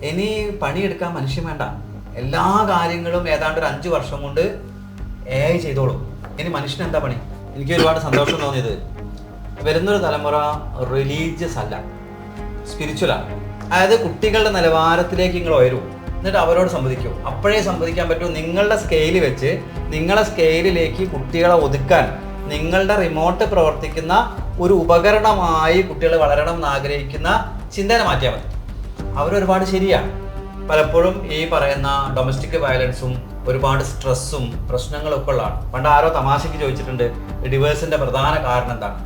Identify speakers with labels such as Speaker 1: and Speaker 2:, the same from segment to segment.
Speaker 1: ഇനി പണിയെടുക്കാൻ മനുഷ്യൻ വേണ്ട, എല്ലാ കാര്യങ്ങളും ഏതാണ്ട് ഒരു 5 വർഷം കൊണ്ട് AI ചെയ്തോളും. ഇനി മനുഷ്യന് എന്താ പണി? എനിക്ക് ഒരുപാട് സന്തോഷം തോന്നിയത്, വരുന്നൊരു തലമുറ റിലീജിയസ് അല്ല, സ്പിരിച്വലാണ്. അതായത് കുട്ടികളുടെ നിലവാരത്തിലേക്ക് നിങ്ങൾ ഉയരൂ, എന്നിട്ട് അവരോട് സംവദിക്കൂ. അപ്പോഴേ സംവദിക്കാൻ പറ്റൂ. നിങ്ങളുടെ സ്കെയിൽ വെച്ച് നിങ്ങളെ സ്കെയിലിലേക്ക് കുട്ടികളെ ഒതുക്കാൻ നിങ്ങളുടെ റിമോട്ട് പ്രവർത്തിക്കുന്ന ഒരു ഉപകരണമായി കുട്ടികൾ വളരണം എന്ന് ആഗ്രഹിക്കുന്ന ചിന്തനെ മാറ്റിയാൽ മതി. അവരൊരുപാട് ശരിയാണ്. പലപ്പോഴും ഈ പറയുന്ന ഡൊമസ്റ്റിക് വയലൻസും ഒരുപാട് സ്ട്രെസ്സും പ്രശ്നങ്ങളൊക്കെ ഉള്ളതാണ്. പണ്ട് ആരോ തമാശയ്ക്ക് ചോദിച്ചിട്ടുണ്ട്, ഡിവേഴ്സിന്റെ പ്രധാന കാരണം എന്താണ്?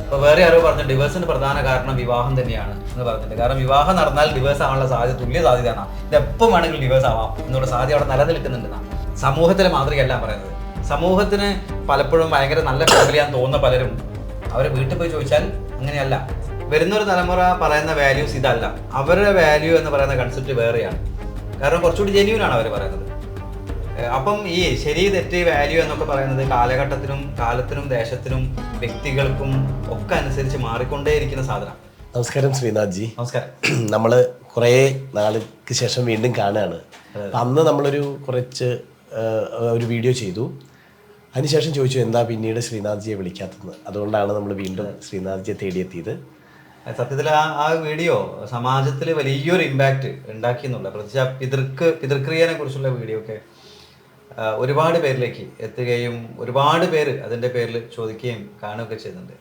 Speaker 1: അപ്പോൾ വേറെ ആരോ പറഞ്ഞു ഡിവേഴ്സിന്റെ പ്രധാന കാരണം വിവാഹം തന്നെയാണ് എന്ന് പറഞ്ഞിട്ടുണ്ട്. കാരണം വിവാഹം നടന്നാൽ ഡിവേഴ്സ് ആവാനുള്ള സാധ്യത തുല്യ സാധ്യതയാണ്. ഇത് എപ്പം വേണമെങ്കിലും ഡിവേഴ്സ് ആവാം എന്നുള്ള സാധ്യത അവിടെ നിലനിൽക്കുന്നുണ്ടെന്നാണ്. സമൂഹത്തിലെ മാതൃകയല്ല പറയുന്നത്. സമൂഹത്തിന് പലപ്പോഴും ഭയങ്കര നല്ല ഫാമിലിയാന്ന് തോന്നുന്ന പലരും അവരെ വീട്ടിൽ പോയി ചോദിച്ചാൽ അങ്ങനെയല്ല. വരുന്നൊരു തലമുറ പറയുന്ന വാല്യൂസ് ഇതല്ല. അവരുടെ വാല്യൂ എന്ന് പറയുന്ന കൺസെപ്റ്റ് വേറെയാണ്. കാരണം കുറച്ചുകൂടി ജെന്യൂനാണ് അവർ പറയുന്നത്. അപ്പം ഈ ശരി തെറ്റ് വാല്യൂ എന്നൊക്കെ പറയുന്നത് കാലഘട്ടത്തിനും കാലത്തിനും ദേശത്തിനും വ്യക്തികൾക്കും ഒക്കെ അനുസരിച്ച് മാറിക്കൊണ്ടേയിരിക്കുന്ന സാധനം.
Speaker 2: നമസ്കാരം ശ്രീനാഥ് ജി.
Speaker 1: നമസ്കാരം.
Speaker 2: നമ്മൾ കുറേ നാൾക്ക് ശേഷം വീണ്ടും കാണുകയാണ്. അന്ന് നമ്മളൊരു ഒരു വീഡിയോ ചെയ്തു. അതിനുശേഷം ചോദിച്ചു എന്താ പിന്നീട് ശ്രീനാഥ് ജിയെ വിളിക്കാത്തത്. അതുകൊണ്ടാണ് നമ്മൾ വീണ്ടും ശ്രീനാഥ് ജിയെ തേടിയെത്തിയത്.
Speaker 1: സത്യത്തിൽ ആ വീഡിയോ സമാജത്തിൽ വലിയൊരു ഇമ്പാക്റ്റ് ഉണ്ടാക്കി എന്നുള്ള, പ്രത്യേകിച്ച് പിതൃക്രിയനെ കുറിച്ചുള്ള വീഡിയോ ഒക്കെ ഒരുപാട് പേരിലേക്ക് എത്തുകയും ഒരുപാട് പേര് അതിൻ്റെ പേരിൽ ചോദിക്കുകയും കാണുകയൊക്കെ ചെയ്യുന്നുണ്ട്.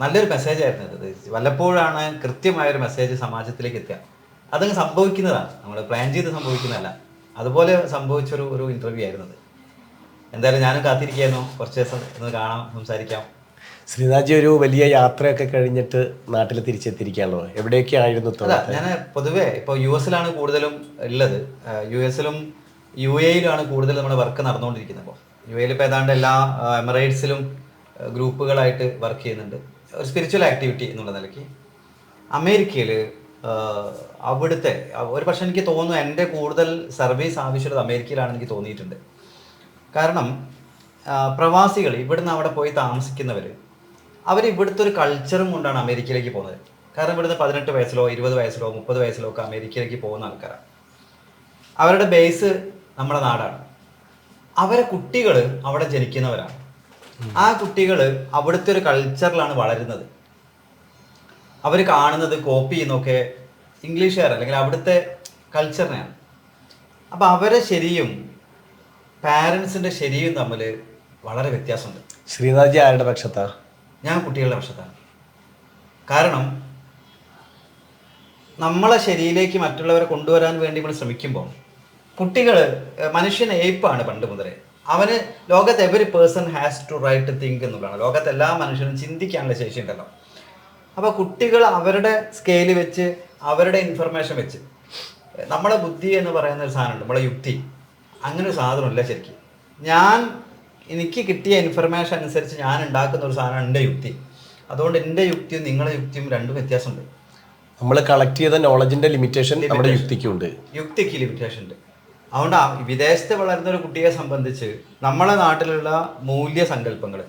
Speaker 1: നല്ലൊരു മെസ്സേജ് ആയിരുന്നു അത്. വല്ലപ്പോഴാണ് കൃത്യമായൊരു മെസ്സേജ് സമാജത്തിലേക്ക് എത്തുക. അതങ്ങ് സംഭവിക്കുന്നതാണ്, നമ്മൾ പ്ലാൻ ചെയ്ത് സംഭവിക്കുന്നതല്ല. അതുപോലെ സംഭവിച്ചൊരു ഇൻ്റർവ്യൂ ആയിരുന്നത്. എന്തായാലും ഞാനും കാത്തിരിക്കുകയായിരുന്നു കുറച്ച് ദിവസം ഒന്ന് കാണാം, സംസാരിക്കാം.
Speaker 2: ശ്രീനാഥ് ജി ഒരു വലിയ യാത്രയൊക്കെ കഴിഞ്ഞിട്ട് നാട്ടിൽ തിരിച്ചെത്തിയിരിക്കുകയാണല്ലോ. എവിടെയൊക്കെ ആയിരുന്നു?
Speaker 1: ഞാൻ പൊതുവേ ഇപ്പോൾ US കൂടുതലും ഉള്ളത്. US UAE കൂടുതൽ നമ്മുടെ വർക്ക് നടന്നുകൊണ്ടിരിക്കുന്നത്. ഇപ്പോൾ UAE ഇപ്പോൾ ഏതാണ്ട് എല്ലാ എമിറേറ്റ്സിലും ഗ്രൂപ്പുകളായിട്ട് വർക്ക് ചെയ്യുന്നുണ്ട്, ഒരു സ്പിരിച്വൽ ആക്ടിവിറ്റി എന്നുള്ള നിലയ്ക്ക്. അമേരിക്കയിൽ അവിടുത്തെ ഒരു പക്ഷേ എനിക്ക് തോന്നുന്നു എൻ്റെ കൂടുതൽ സർവീസ് ആവശ്യമുള്ളത് അമേരിക്കയിലാണെന്ന് എനിക്ക് തോന്നിയിട്ടുണ്ട്. കാരണം പ്രവാസികൾ ഇവിടുന്ന് അവിടെ പോയി താമസിക്കുന്നവർ അവർ ഇവിടുത്തെ ഒരു കൾച്ചറും കൊണ്ടാണ് അമേരിക്കയിലേക്ക് പോകുന്നത്. കാരണം ഇവിടുന്ന് 18 വയസ്സിലോ 20 വയസ്സിലോ 30 വയസ്സിലോ ഒക്കെ അമേരിക്കയിലേക്ക് പോകുന്ന ആൾക്കാരാണ്. അവരുടെ ബേസ് നമ്മുടെ നാടാണ്. അവരെ കുട്ടികൾ അവിടെ ജനിക്കുന്നവരാണ്. ആ കുട്ടികൾ അവിടുത്തെ ഒരു കൾച്ചറിലാണ് വളരുന്നത്. അവർ കാണുന്നത് കോപ്പി ചെയ്യുന്നൊക്കെ ഇംഗ്ലീഷുകാർ അല്ലെങ്കിൽ അവിടുത്തെ കൾച്ചറിനെയാണ്. അപ്പോൾ അവരെ ശരിയും പാരൻസിൻ്റെ ശരിയും തമ്മിൽ വളരെ വ്യത്യാസമുണ്ട്.
Speaker 2: ശ്രീനാഥ് ജി ആരുടെ പക്ഷത്താണ്?
Speaker 1: ഞാൻ കുട്ടികളുടെ പക്ഷത്താണ്. കാരണം നമ്മളെ ശരിയിലേക്ക് മറ്റുള്ളവരെ കൊണ്ടുവരാൻ വേണ്ടി നമ്മൾ ശ്രമിക്കുമ്പോൾ കുട്ടികൾ, മനുഷ്യൻ ഏപ്പാണ് പണ്ട് മുതലേ. അവന് ലോകത്ത് every person has to right think എന്നുള്ളതാണ്. ലോകത്ത് എല്ലാ മനുഷ്യനും ചിന്തിക്കാനുള്ള ശേഷി ഉണ്ടല്ലോ. അപ്പോൾ കുട്ടികൾ അവരുടെ സ്കെയിൽ വെച്ച് അവരുടെ ഇൻഫർമേഷൻ വെച്ച്, നമ്മളെ ബുദ്ധി എന്ന് പറയുന്ന ഒരു സാധനമുണ്ട്, നമ്മളെ യുക്തി, അങ്ങനെ ഒരു സാധനമില്ല ശരിക്കും. എനിക്ക് കിട്ടിയ ഇൻഫർമേഷൻ അനുസരിച്ച് ഞാൻ ഉണ്ടാക്കുന്ന ഒരു സാധനമാണ് എൻ്റെ യുക്തി. അതുകൊണ്ട് എൻ്റെ യുക്തിയും നിങ്ങളുടെ യുക്തിയും രണ്ടും വ്യത്യാസമുണ്ട്.
Speaker 2: നമ്മൾ കളക്ട് ചെയ്ത നോളജിൻ്റെ ലിമിറ്റേഷൻ നമ്മുടെ യുക്തിക്കുണ്ട്.
Speaker 1: യുക്തിക്ക് ലിമിറ്റേഷൻ ഉണ്ട്. അതുകൊണ്ട് വിദേശത്ത് വളരുന്ന ഒരു കുട്ടിയെ സംബന്ധിച്ച് നമ്മളെ നാട്ടിലുള്ള മൂല്യസങ്കല്പങ്ങൾ,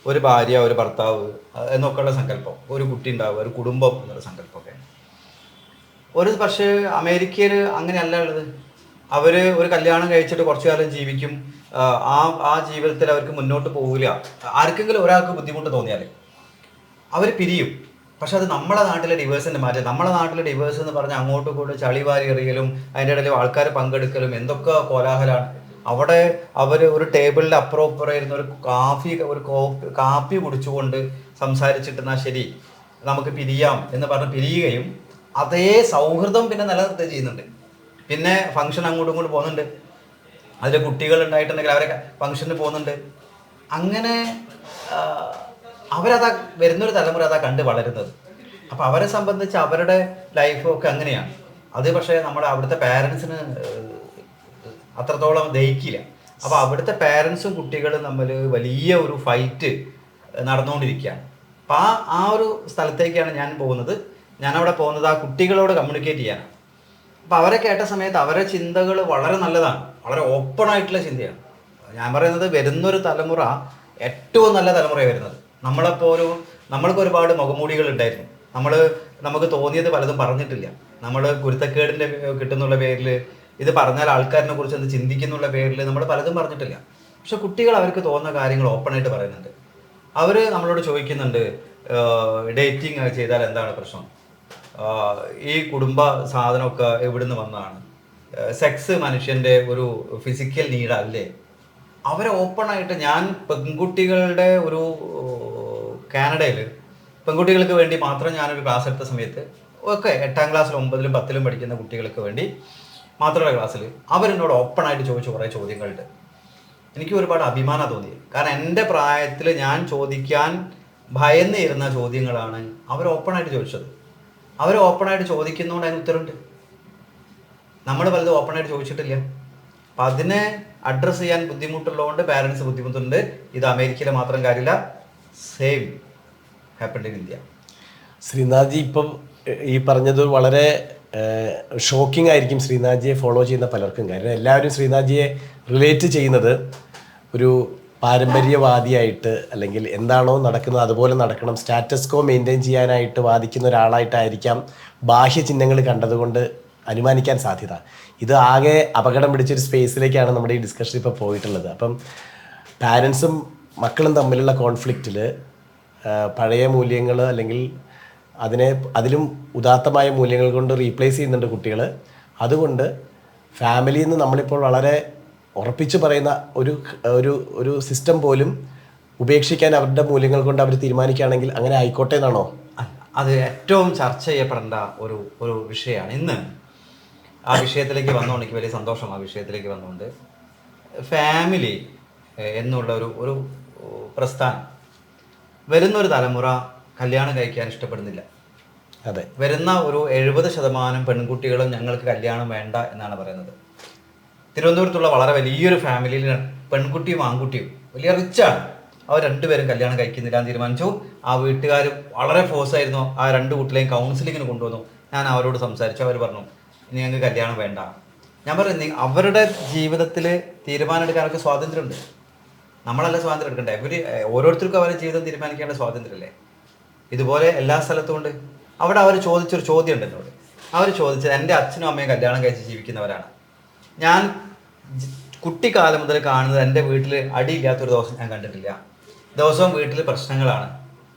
Speaker 1: ഒരു ഭാര്യ ഒരു ഭർത്താവ് എന്നൊക്കെയുള്ള സങ്കല്പം, ഒരു കുട്ടി ഉണ്ടാവുക, ഒരു കുടുംബം എന്നുള്ള സങ്കല്പമൊക്കെ ഒരു പക്ഷേ അമേരിക്കയിൽ അങ്ങനെയല്ല ഉള്ളത്. അവർ ഒരു കല്യാണം കഴിച്ചിട്ട് കുറച്ചു കാലം ജീവിക്കും. ആ ജീവിതത്തിൽ അവർക്ക് മുന്നോട്ട് പോകില്ല. ആർക്കെങ്കിലും ഒരാൾക്ക് ബുദ്ധിമുട്ട് തോന്നിയാൽ അവർ പിരിയും. പക്ഷെ അത് നമ്മളെ നാട്ടിലെ ഡിവേഴ്സിൻ്റെ മാറ്റം. നമ്മളെ നാട്ടിലെ ഡിവേഴ്സ് എന്ന് പറഞ്ഞാൽ അങ്ങോട്ടും ഇങ്ങോട്ടും ചളിവാരി എറിയലും അതിൻ്റെ ഇടയിൽ ആൾക്കാർ പങ്കെടുക്കലും എന്തൊക്കെ കോലാഹലമാണ്. അവിടെ അവർ ഒരു ടേബിളിൽ അപ്പുറം ഇരുന്ന് ഒരു കാപ്പി കുടിച്ചുകൊണ്ട് സംസാരിച്ചിട്ടെന്നാൽ ശരി നമുക്ക് പിരിയാം എന്ന് പറഞ്ഞ് പിരിയുകയും അതേ സൗഹൃദം പിന്നെ നിലനിർത്തുകയും ചെയ്യുന്നുണ്ട്. പിന്നെ ഫംഗ്ഷൻ അങ്ങോട്ടും ഇങ്ങോട്ടും പോകുന്നുണ്ട്. അതിൽ കുട്ടികൾ ഉണ്ടായിട്ടുണ്ടെങ്കിൽ അവരെ ഫംഗ്ഷന് പോകുന്നുണ്ട്. അങ്ങനെ അവരതാ വരുന്നൊരു തലമുറ അതാ കണ്ട് വളരുന്നത്. അപ്പോൾ അവരെ സംബന്ധിച്ച് അവരുടെ ലൈഫൊക്കെ അങ്ങനെയാണ്. അത് പക്ഷേ നമ്മുടെ അവിടുത്തെ പാരൻസിന് അത്രത്തോളം ദഹിക്കില്ല. അപ്പോൾ അവിടുത്തെ പാരൻസും കുട്ടികളും തമ്മിൽ വലിയ ഒരു ഫൈറ്റ് നടന്നുകൊണ്ടിരിക്കുകയാണ്. അപ്പോൾ ആ ഒരു സ്ഥലത്തേക്കാണ് ഞാൻ പോകുന്നത്. ഞാനവിടെ പോകുന്നത് ആ കുട്ടികളോട് കമ്മ്യൂണിക്കേറ്റ് ചെയ്യാനാണ്. അപ്പോൾ അവരെ കേട്ട സമയത്ത് അവരുടെ ചിന്തകൾ വളരെ നല്ലതാണ്, വളരെ ഓപ്പൺ ആയിട്ടുള്ള ചിന്തയാണ്. ഞാൻ പറയുന്നത് വരുന്നൊരു തലമുറ ഏറ്റവും നല്ല തലമുറയാണ് വരുന്നത്. നമ്മൾക്ക് ഒരുപാട് മുഖമൂടികൾ ഉണ്ടായിരുന്നു. നമുക്ക് തോന്നിയത് പലതും പറഞ്ഞിട്ടില്ല. നമ്മൾ കുരുത്തക്കേടിൻ്റെ കിട്ടുന്നുള്ള പേരിൽ, ഇത് പറഞ്ഞാൽ ആൾക്കാരിനെ കുറിച്ച് എന്ത് ചിന്തിക്കുന്നുള്ള പേരിൽ നമ്മൾ പലതും പറഞ്ഞിട്ടില്ല. പക്ഷെ കുട്ടികൾ അവർക്ക് തോന്നുന്ന കാര്യങ്ങൾ ഓപ്പണായിട്ട് പറയുന്നുണ്ട്. അവർ നമ്മളോട് ചോദിക്കുന്നുണ്ട്, ഡേറ്റിംഗ് ചെയ്താൽ എന്താണ് പ്രശ്നം, ഈ കുടുംബ സാധനമൊക്കെ എവിടുന്ന് വന്നതാണ്, സെക്സ് മനുഷ്യൻ്റെ ഒരു ഫിസിക്കൽ നീഡല്ലേ. അവരെ ഓപ്പണായിട്ട്, ഞാൻ പെൺകുട്ടികളുടെ ഒരു കാനഡയിൽ പെൺകുട്ടികൾക്ക് വേണ്ടി മാത്രം ഞാനൊരു ക്ലാസ് എടുത്ത സമയത്ത് ഒക്കെ 8ാം ക്ലാസ്സിലും 9ലും 10ലും പഠിക്കുന്ന കുട്ടികൾക്ക് വേണ്ടി മാത്രമുള്ള ക്ലാസ്സിൽ അവരെന്നോട് ഓപ്പണായിട്ട് ചോദിച്ച കുറേ ചോദ്യങ്ങളുണ്ട്. എനിക്ക് ഒരുപാട് അഭിമാനം തോന്നി. കാരണം എൻ്റെ പ്രായത്തിൽ ഞാൻ ചോദിക്കാൻ ഭയന്നിരുന്ന ചോദ്യങ്ങളാണ് അവർ ഓപ്പണായിട്ട് ചോദിച്ചത്. അവർ ഓപ്പണായിട്ട് ചോദിക്കുന്നതുകൊണ്ട് അതിന് ഉത്തരവുണ്ട്. നമ്മൾ പലതും ഓപ്പണായിട്ട് ചോദിച്ചിട്ടില്ല. അപ്പം അതിനെ അഡ്രസ്സ് ചെയ്യാൻ ബുദ്ധിമുട്ടുള്ളതുകൊണ്ട് പാരൻസ് ബുദ്ധിമുട്ടുണ്ട്. ഇത് അമേരിക്കയിലെ മാത്രം കാര്യമില്ല, same happened in India.
Speaker 2: Shrinathji ഇപ്പം ഈ പറഞ്ഞത് വളരെ ഷോക്കിംഗ് ആയിരിക്കും ശ്രീനാഥ്ജിയെ ഫോളോ ചെയ്യുന്ന പലർക്കും. കാരണം എല്ലാവരും ശ്രീനാഥ്ജിയെ റിലേറ്റ് ചെയ്യുന്നത് ഒരു പാരമ്പര്യവാദിയായിട്ട്, അല്ലെങ്കിൽ എന്താണോ നടക്കുന്നത് അതുപോലെ നടക്കണം, സ്റ്റാറ്റസ് കോ മെയിൻറ്റെയിൻ ചെയ്യാനായിട്ട് വാദിക്കുന്ന ഒരാളായിട്ടായിരിക്കാം ബാഹ്യ ചിഹ്നങ്ങൾ കണ്ടതുകൊണ്ട് അനുമാനിക്കാൻ സാധ്യത. ഇത് ആകെ അപകടം പിടിച്ചൊരു സ്പേസിലേക്കാണ് നമ്മുടെ ഈ ഡിസ്കഷൻ ഇപ്പോൾ പോയിട്ടുള്ളത്. അപ്പം പാരൻസും മക്കളും തമ്മിലുള്ള കോൺഫ്ലിക്റ്റിൽ പഴയ മൂല്യങ്ങൾ അല്ലെങ്കിൽ അതിലും ഉദാത്തമായ മൂല്യങ്ങൾ കൊണ്ട് റീപ്ലേസ് ചെയ്യുന്നുണ്ട് കുട്ടികൾ. അതുകൊണ്ട് ഫാമിലിയിൽ നിന്ന് നമ്മളിപ്പോൾ വളരെ ഉറപ്പിച്ച് പറയുന്ന ഒരു സിസ്റ്റം പോലും ഉപേക്ഷിക്കാൻ അവരുടെ മൂല്യങ്ങൾ കൊണ്ട് അവർ തീരുമാനിക്കുകയാണെങ്കിൽ അങ്ങനെ ആയിക്കോട്ടെ എന്നാണോ?
Speaker 1: അത് ഏറ്റവും ചർച്ച ചെയ്യപ്പെടേണ്ട ഒരു വിഷയമാണ്. ഇന്ന് ആ വിഷയത്തിലേക്ക് വന്നുകൊണ്ട് എനിക്ക് വലിയ സന്തോഷം. ആ വിഷയത്തിലേക്ക് വന്നുകൊണ്ട് ഫാമിലി എന്നുള്ള ഒരു പ്രസ്ഥാനം വരുന്നൊരു തലമുറ കല്യാണം കഴിക്കാൻ ഇഷ്ടപ്പെടുന്നില്ല.
Speaker 2: അതെ,
Speaker 1: വരുന്ന ഒരു 70% പെൺകുട്ടികളും ഞങ്ങൾക്ക് കല്യാണം വേണ്ട എന്നാണ് പറയുന്നത്. തിരുവനന്തപുരത്തുള്ള വളരെ വലിയൊരു ഫാമിലിയിൽ പെൺകുട്ടിയും ആൺകുട്ടിയും വലിയ റിച്ചാണ്. അവർ രണ്ടുപേരും കല്യാണം കഴിക്കുന്നില്ല എന്ന് തീരുമാനിച്ചു. ആ വീട്ടുകാർ വളരെ ഫോഴ്സായിരുന്നു. ആ രണ്ട് കുട്ടികളെയും കൗൺസിലിങ്ങിന് കൊണ്ടുവന്നു. ഞാൻ അവരോട് സംസാരിച്ചു. അവർ പറഞ്ഞു, ഇനി ഞങ്ങൾക്ക് കല്യാണം വേണ്ട. ഞാൻ പറഞ്ഞു, അവരുടെ ജീവിതത്തിൽ തീരുമാനം എടുക്കാനൊക്കെ സ്വാതന്ത്ര്യമുണ്ട്. നമ്മളല്ല സ്വാതന്ത്ര്യം എടുക്കണ്ടേ? ഓരോരുത്തർക്കും അവരുടെ ജീവിതം തീരുമാനിക്കേണ്ട സ്വാതന്ത്ര്യമല്ലേ? ഇതുപോലെ എല്ലാ സ്ഥലത്തും ഉണ്ട്. അവിടെ അവർ ചോദിച്ചൊരു ചോദ്യം ഉണ്ട് എന്നോട്. അവർ ചോദിച്ചത്, എൻ്റെ അച്ഛനും അമ്മയും കല്യാണം കഴിച്ച് ജീവിക്കുന്നവരാണ്. ഞാൻ കുട്ടിക്കാലം മുതൽ കാണുന്നത് എൻ്റെ വീട്ടിൽ അടിയില്ലാത്തൊരു ദിവസം ഞാൻ കണ്ടിട്ടില്ല. ദിവസവും വീട്ടിൽ പ്രശ്നങ്ങളാണ്.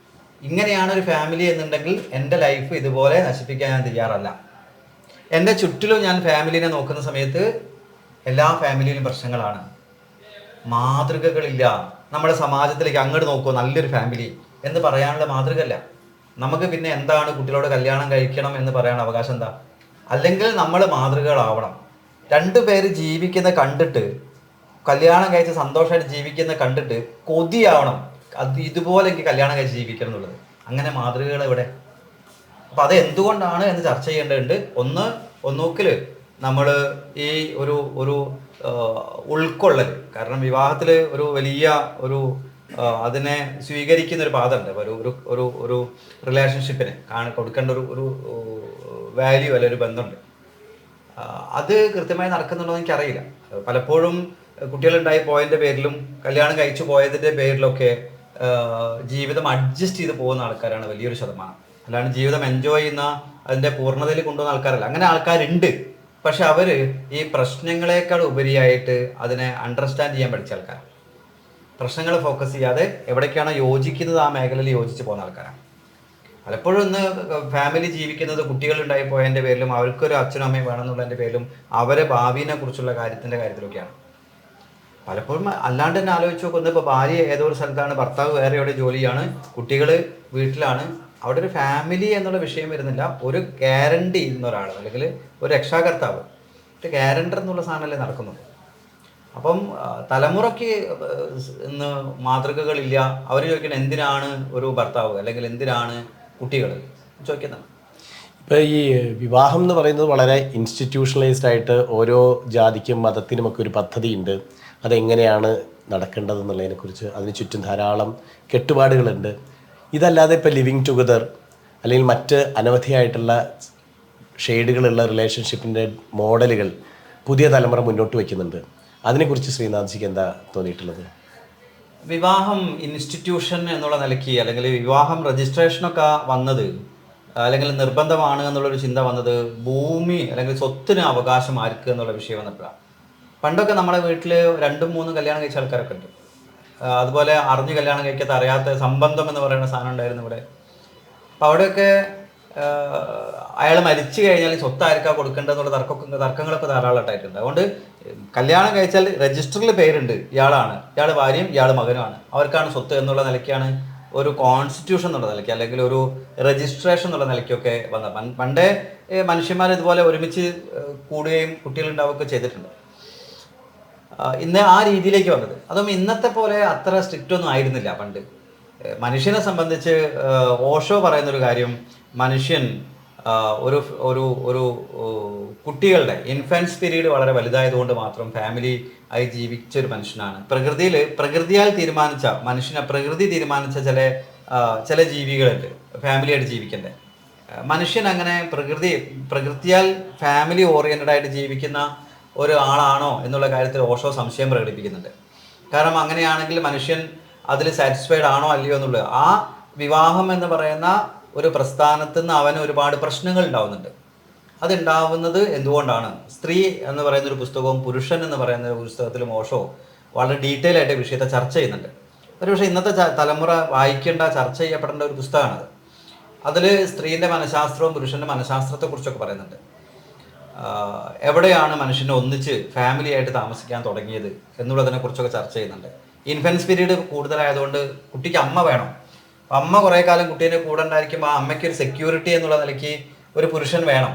Speaker 1: ഇങ്ങനെയാണ് ഒരു ഫാമിലി എന്നുണ്ടെങ്കിൽ എൻ്റെ ലൈഫ് ഇതുപോലെ നശിപ്പിക്കാൻ ഞാൻ തയ്യാറല്ല. എൻ്റെ ചുറ്റിലും ഞാൻ ഫാമിലിനെ നോക്കുന്ന സമയത്ത് എല്ലാ ഫാമിലിയിലും പ്രശ്നങ്ങളാണ്, മാതൃകകളില്ല. നമ്മുടെ സമാജത്തിലേക്ക് അങ്ങോട്ട് നോക്കുമോ നല്ലൊരു ഫാമിലി എന്ന് പറയാനുള്ള മാതൃകയല്ല. നമുക്ക് പിന്നെ എന്താണ് കുട്ടികളോട് കല്യാണം കഴിക്കണം എന്ന് പറയാൻ അവകാശം എന്താ? അല്ലെങ്കിൽ നമ്മൾ മാതൃകകളാവണം. രണ്ടുപേര് ജീവിക്കുന്ന കണ്ടിട്ട്, കല്യാണം കഴിച്ച് സന്തോഷമായിട്ട് ജീവിക്കുന്ന കണ്ടിട്ട് കൊതിയാവണം. അത് ഇതുപോലെ എനിക്ക് കല്യാണം കഴിച്ച് ജീവിക്കണം എന്നുള്ളത്. അങ്ങനെ മാതൃകകൾ ഇവിടെ. അപ്പം അത് എന്തുകൊണ്ടാണ് എന്ന് ചർച്ച ചെയ്യേണ്ടതുണ്ട്. ഒന്നൂക്കിൽ നമ്മൾ ഈ ഒരു ഉൾക്കൊള്ളൽ, കാരണം വിവാഹത്തിൽ ഒരു വലിയ അതിനെ സ്വീകരിക്കുന്ന ഒരു പാതമുണ്ട്. ഒരു റിലേഷൻഷിപ്പിന് കൊടുക്കേണ്ട ഒരു വാല്യൂ അല്ല, ഒരു ബന്ധമുണ്ട്. അത് കൃത്യമായി നടക്കുന്നുണ്ടോ എന്ന് എനിക്കറിയില്ല. പലപ്പോഴും കുട്ടികളുണ്ടായി പോയതിൻ്റെ പേരിലും കല്യാണം കഴിച്ചു പോയതിൻ്റെ പേരിലൊക്കെ ജീവിതം അഡ്ജസ്റ്റ് ചെയ്ത് പോകുന്ന ആൾക്കാരാണ് വലിയൊരു ശതമാനം. അല്ലാണ്ട് ജീവിതം എൻജോയ് ചെയ്യുന്ന, അതിൻ്റെ പൂർണ്ണതയിൽ കൊണ്ടുപോകുന്ന ആൾക്കാരല്ല. അങ്ങനെ ആൾക്കാരുണ്ട്. പക്ഷെ അവർ ഈ പ്രശ്നങ്ങളെക്കാൾ ഉപരിയായിട്ട് അതിനെ അണ്ടർസ്റ്റാൻഡ് ചെയ്യാൻ പഠിച്ച ആൾക്കാരാണ്. പ്രശ്നങ്ങൾ ഫോക്കസ് ചെയ്യാതെ എവിടേക്കാണോ യോജിക്കുന്നത് ആ മേഖലയിൽ യോജിച്ച് പോകുന്ന ആൾക്കാരാണ്. പലപ്പോഴും ഇന്ന് ഫാമിലി ജീവിക്കുന്നത് കുട്ടികളുണ്ടായി പോയതിൻ്റെ പേരിലും അവർക്കൊരു അച്ഛനും അമ്മയും വേണമെന്നുള്ളതിൻ്റെ പേരിലും അവരെ ഭാവിനെ കുറിച്ചുള്ള കാര്യത്തിലൊക്കെയാണ്. പലപ്പോഴും അല്ലാണ്ട് തന്നെ ആലോചിച്ച് നോക്കുന്നത്, ഇപ്പോൾ ഭാര്യ ഏതോ ഒരു സ്ഥലത്താണ്, ഭർത്താവ് വേറെ എവിടെ ജോലിയാണ്, കുട്ടികൾ വീട്ടിലാണ്. അവിടെ ഒരു ഫാമിലി എന്നുള്ള വിഷയം വരുന്നില്ല. ഒരു ഗ്യാരണ്ടി ചെയ്യുന്ന ഒരാൾ, അല്ലെങ്കിൽ ഒരു രക്ഷാകർത്താവ്, ഒരു ഗ്യാരണ്ടർ എന്നുള്ള സാധനമല്ലേ നടക്കുന്നുള്ളൂ. അപ്പം തലമുറയ്ക്ക് ഇന്ന് മാതൃകകളില്ല. അവർ ചോദിക്കുന്നത് എന്തിനാണ് ഒരു ഭർത്താവ്, അല്ലെങ്കിൽ എന്തിനാണ് കുട്ടികൾ ചോദിക്കുന്നത്.
Speaker 2: ഇപ്പോൾ ഈ വിവാഹം എന്ന് പറയുന്നത് വളരെ ഇൻസ്റ്റിറ്റ്യൂഷണലൈസ്ഡ് ആയിട്ട് ഓരോ ജാതിക്കും മതത്തിനുമൊക്കെ ഒരു പദ്ധതിയുണ്ട്. അതെങ്ങനെയാണ് നടക്കേണ്ടതെന്നുള്ളതിനെക്കുറിച്ച് അതിന് ചുറ്റും ധാരാളം കെട്ടുപാടുകളുണ്ട്. ഇതല്ലാതെ ഇപ്പോൾ ലിവിങ് ടുഗദർ അല്ലെങ്കിൽ മറ്റ് അനവധിയായിട്ടുള്ള ഷെയ്ഡുകളുള്ള റിലേഷൻഷിപ്പിൻ്റെ മോഡലുകൾ പുതിയ തലമുറ മുന്നോട്ട് വയ്ക്കുന്നുണ്ട്. അതിനെക്കുറിച്ച് ശ്രീനാഥ്ജിക്ക് എന്താ തോന്നിയിട്ടുള്ളത്?
Speaker 1: വിവാഹം ഇൻസ്റ്റിറ്റ്യൂഷൻ എന്നുള്ള നിലയ്ക്ക്, അല്ലെങ്കിൽ വിവാഹം രജിസ്ട്രേഷനൊക്കെ വന്നത് അല്ലെങ്കിൽ നിർബന്ധമാണ് എന്നുള്ളൊരു ചിന്ത വന്നത് ഭൂമി അല്ലെങ്കിൽ സ്വത്തിന് അവകാശം ആർക്ക് എന്നുള്ള വിഷയം വന്നപ്പോഴാണ്. പണ്ടൊക്കെ നമ്മുടെ വീട്ടിൽ 2-3 കല്യാണം കഴിച്ച ആൾക്കാരൊക്കെ ഉണ്ട്. അതുപോലെ അറിഞ്ഞ് കല്യാണം കഴിക്കാത്ത അറിയാത്ത സംബന്ധം എന്ന് പറയുന്ന സാധനം ഉണ്ടായിരുന്നു ഇവിടെ. അപ്പോൾ അവിടെയൊക്കെ അയാൾ മരിച്ചു കഴിഞ്ഞാൽ സ്വത്ത് ആർക്കാ കൊടുക്കേണ്ടതെന്നുള്ള തർക്കങ്ങളൊക്കെ ധാരാളമായിട്ടുണ്ട്. അതുകൊണ്ട് കല്യാണം കഴിച്ചാൽ രജിസ്റ്ററിൽ പേരുണ്ട്, ഇയാളാണ്, ഇയാൾ ഭാര്യയും ഇയാൾ മകനുമാണ്, അവർക്കാണ് സ്വത്ത് എന്നുള്ള നിലയ്ക്കാണ് ഒരു കോൺസ്റ്റിറ്റ്യൂഷൻ എന്നുള്ള നിലയ്ക്ക് അല്ലെങ്കിൽ ഒരു രജിസ്ട്രേഷൻ എന്നുള്ള നിലയ്ക്കൊക്കെ വന്നത്. പണ്ടേ മനുഷ്യന്മാർ ഇതുപോലെ ഒരുമിച്ച് കൂടുകയും കുട്ടികളുണ്ടാവുകയൊക്കെ ചെയ്തിട്ടുണ്ട്. ഇന്ന് ആ രീതിയിലേക്ക് വന്നത്. അതും ഇന്നത്തെ പോലെ അത്ര സ്ട്രിക്റ്റ് ഒന്നും ആയിരുന്നില്ല പണ്ട്. മനുഷ്യനെ സംബന്ധിച്ച് ഓഷോ പറയുന്നൊരു കാര്യം, മനുഷ്യൻ ഒരു ഒരു ഒരു കുട്ടികളുടെ ഇൻഫൻസ് പീരീഡ് വളരെ വലുതായതുകൊണ്ട് മാത്രം ഫാമിലി ആയി ജീവിച്ചൊരു മനുഷ്യനാണ്. പ്രകൃതിയാൽ തീരുമാനിച്ച മനുഷ്യനെ പ്രകൃതി തീരുമാനിച്ച ചില ജീവികളുണ്ട് ഫാമിലിയായിട്ട് ജീവിക്കേണ്ടത്. മനുഷ്യൻ അങ്ങനെ പ്രകൃതിയാൽ ഫാമിലി ഓറിയൻറ്റഡ് ആയിട്ട് ജീവിക്കുന്ന ഒരു ആളാണോ എന്നുള്ള കാര്യത്തിൽ ഓഷോ സംശയം പ്രകടിപ്പിക്കുന്നുണ്ട്. കാരണം അങ്ങനെയാണെങ്കിൽ മനുഷ്യൻ അതിൽ സാറ്റിസ്ഫൈഡ് ആണോ അല്ലയോ എന്നുള്ളത്. ആ വിവാഹം എന്ന് പറയുന്ന ഒരു പ്രസ്ഥാനത്ത് നിന്ന് അവന് ഒരുപാട് പ്രശ്നങ്ങൾ ഉണ്ടാവുന്നുണ്ട്. അതുണ്ടാവുന്നത് എന്തുകൊണ്ടാണ്? സ്ത്രീ എന്ന് പറയുന്നൊരു പുസ്തകവും പുരുഷൻ എന്ന് പറയുന്ന ഒരു പുസ്തകത്തിലും ഓഷോ വളരെ ഡീറ്റെയിൽ ആയിട്ട് വിഷയത്തെ ചർച്ച ചെയ്യുന്നുണ്ട്. ഒരുപക്ഷെ ഇന്നത്തെ തലമുറ വായിക്കേണ്ട, ചർച്ച ചെയ്യപ്പെടേണ്ട ഒരു പുസ്തകമാണത്. അതിൽ സ്ത്രീൻ്റെ മനഃശാസ്ത്രവും പുരുഷൻ്റെ മനഃശാസ്ത്രത്തെക്കുറിച്ചൊക്കെ പറയുന്നുണ്ട്. എവിടെയാണ് മനുഷ്യനെ ഒന്നിച്ച് ഫാമിലി ആയിട്ട് താമസിക്കാൻ തുടങ്ങിയത് എന്നുള്ളതിനെ കുറിച്ചൊക്കെ ചർച്ച ചെയ്യുന്നുണ്ട്. ഇൻഫൻസ് പീരീഡ് കൂടുതലായതുകൊണ്ട് കുട്ടിക്ക് അമ്മ വേണം. അമ്മ കുറേ കാലം കുട്ടീൻ്റെ കൂടെ ഉണ്ടായിരിക്കുമ്പോൾ ആ അമ്മയ്ക്ക് ഒരു സെക്യൂരിറ്റി എന്നുള്ള നിലയ്ക്ക് ഒരു പുരുഷൻ വേണം.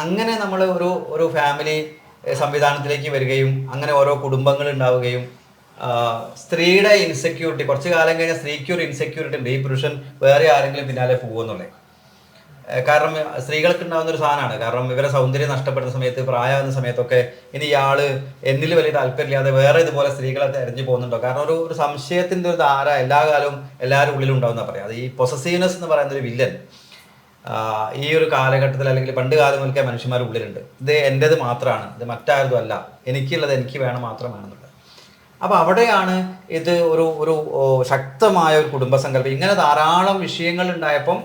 Speaker 1: അങ്ങനെ നമ്മൾ ഒരു ഫാമിലി സംവിധാനത്തിലേക്ക് വരികയും അങ്ങനെ ഓരോ കുടുംബങ്ങൾ ഉണ്ടാവുകയും സ്ത്രീയുടെ ഇൻസെക്യൂരിറ്റി, കുറച്ച് കാലം കഴിഞ്ഞാൽ സ്ത്രീക്ക് ഒരു ഇൻസെക്യൂരിറ്റി ഉണ്ട്, ഈ പുരുഷൻ വേറെ ആരെങ്കിലും പിന്നാലെ പോകുമെന്നുള്ളത്. കാരണം സ്ത്രീകൾക്ക് ഉണ്ടാകുന്ന ഒരു സാധനമാണ്. കാരണം ഇവരെ സൗന്ദര്യം നഷ്ടപ്പെടുന്ന സമയത്ത്, പ്രായമാകുന്ന സമയത്തൊക്കെ ഇനി ഇയാൾ എന്നിൽ വലിയ താല്പര്യമില്ലാതെ വേറെ ഇതുപോലെ സ്ത്രീകളെ തെരഞ്ഞു പോകുന്നുണ്ടോ? കാരണം ഒരു സംശയത്തിൻ്റെ ഒരു ധാര എല്ലാ കാലവും എല്ലാവരും ഉള്ളിലുണ്ടാവുന്ന പറയാം. അത് ഈ പൊസസീവ്നെസ് എന്ന് പറയുന്നൊരു വില്ലൻ ഈ ഒരു കാലഘട്ടത്തിൽ അല്ലെങ്കിൽ പണ്ട് കാലം മുതൽക്കേ മനുഷ്യന്മാരുടെ ഉള്ളിലുണ്ട്. ഇത് എൻ്റേത് മാത്രമാണ്, ഇത് മറ്റാരതും അല്ല, എനിക്കുള്ളത് എനിക്ക് വേണം മാത്രമാണെന്നുള്ളത്. അപ്പോൾ അവിടെയാണ് ഇത് ഒരു ശക്തമായ ഒരു കുടുംബസങ്കല്പം. ഇങ്ങനെ ധാരാളം വിഷയങ്ങൾ ഉണ്ടായപ്പം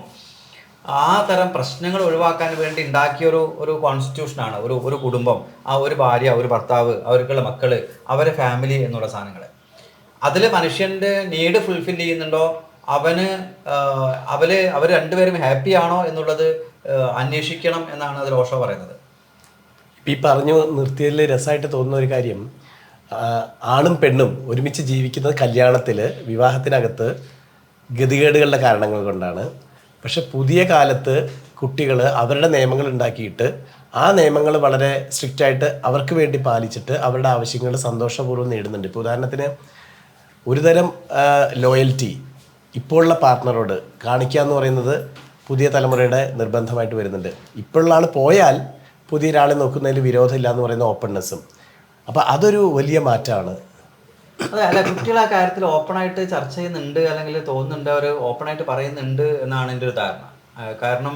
Speaker 1: ആ തരം പ്രശ്നങ്ങൾ ഒഴിവാക്കാൻ വേണ്ടി ഉണ്ടാക്കിയ ഒരു കോൺസ്റ്റിറ്റ്യൂഷനാണ് ഒരു കുടുംബം. ആ ഒരു ഭാര്യ, ഒരു ഭർത്താവ്, അവർക്കുള്ള മക്കൾ, അവരെ ഫാമിലി എന്നുള്ള സാധനങ്ങൾ. അതിൽ മനുഷ്യൻ്റെ നീഡ് ഫുൾഫിൽ ചെയ്യുന്നുണ്ടോ, അവർ രണ്ടുപേരും ഹാപ്പി ആണോ എന്നുള്ളത് അന്വേഷിക്കണം എന്നാണ് അതിൽ ഓഷോ പറയുന്നത്.
Speaker 2: ഈ പറഞ്ഞു നിർത്തിയതിൽ രസമായിട്ട് തോന്നുന്ന ഒരു കാര്യം, ആണും പെണ്ണും ഒരുമിച്ച് ജീവിക്കുന്നത് കല്യാണത്തിൽ വിവാഹത്തിനകത്ത് ഗതികേടുകളുടെ കാരണങ്ങൾ കൊണ്ടാണ്. പക്ഷെ പുതിയ കാലത്ത് കുട്ടികൾ അവരുടെ നിയമങ്ങൾ ഉണ്ടാക്കിയിട്ട് ആ നിയമങ്ങൾ വളരെ സ്ട്രിക്റ്റായിട്ട് അവർക്ക് വേണ്ടി പാലിച്ചിട്ട് അവരുടെ ആവശ്യങ്ങൾ സന്തോഷപൂർവ്വം നേടുന്നുണ്ട്. ഇപ്പോൾ ഉദാഹരണത്തിന് ഒരുതരം ലോയൽറ്റി ഇപ്പോഴുള്ള പാർട്ട്ണറോട് കാണിക്കുക എന്ന് പറയുന്നത് പുതിയ തലമുറയുടെ നിർബന്ധമായിട്ട് വരുന്നുണ്ട്. ഇപ്പോഴുള്ള ആൾ പോയാൽ പുതിയ ഒരാളെ നോക്കുന്നതിൽ വിരോധമില്ല എന്ന് പറയുന്ന ഓപ്പൺനെസ്സും. അപ്പോൾ അതൊരു വലിയ മാറ്റമാണ്.
Speaker 1: അതെ, അല്ല, കുട്ടികൾ ആ കാര്യത്തിൽ ഓപ്പണായിട്ട് ചർച്ച ചെയ്യുന്നുണ്ട്, അല്ലെങ്കിൽ തോന്നുന്നുണ്ട്, അവർ ഓപ്പണായിട്ട് പറയുന്നുണ്ട് എന്നാണ് എൻ്റെ ഒരു ധാരണ. കാരണം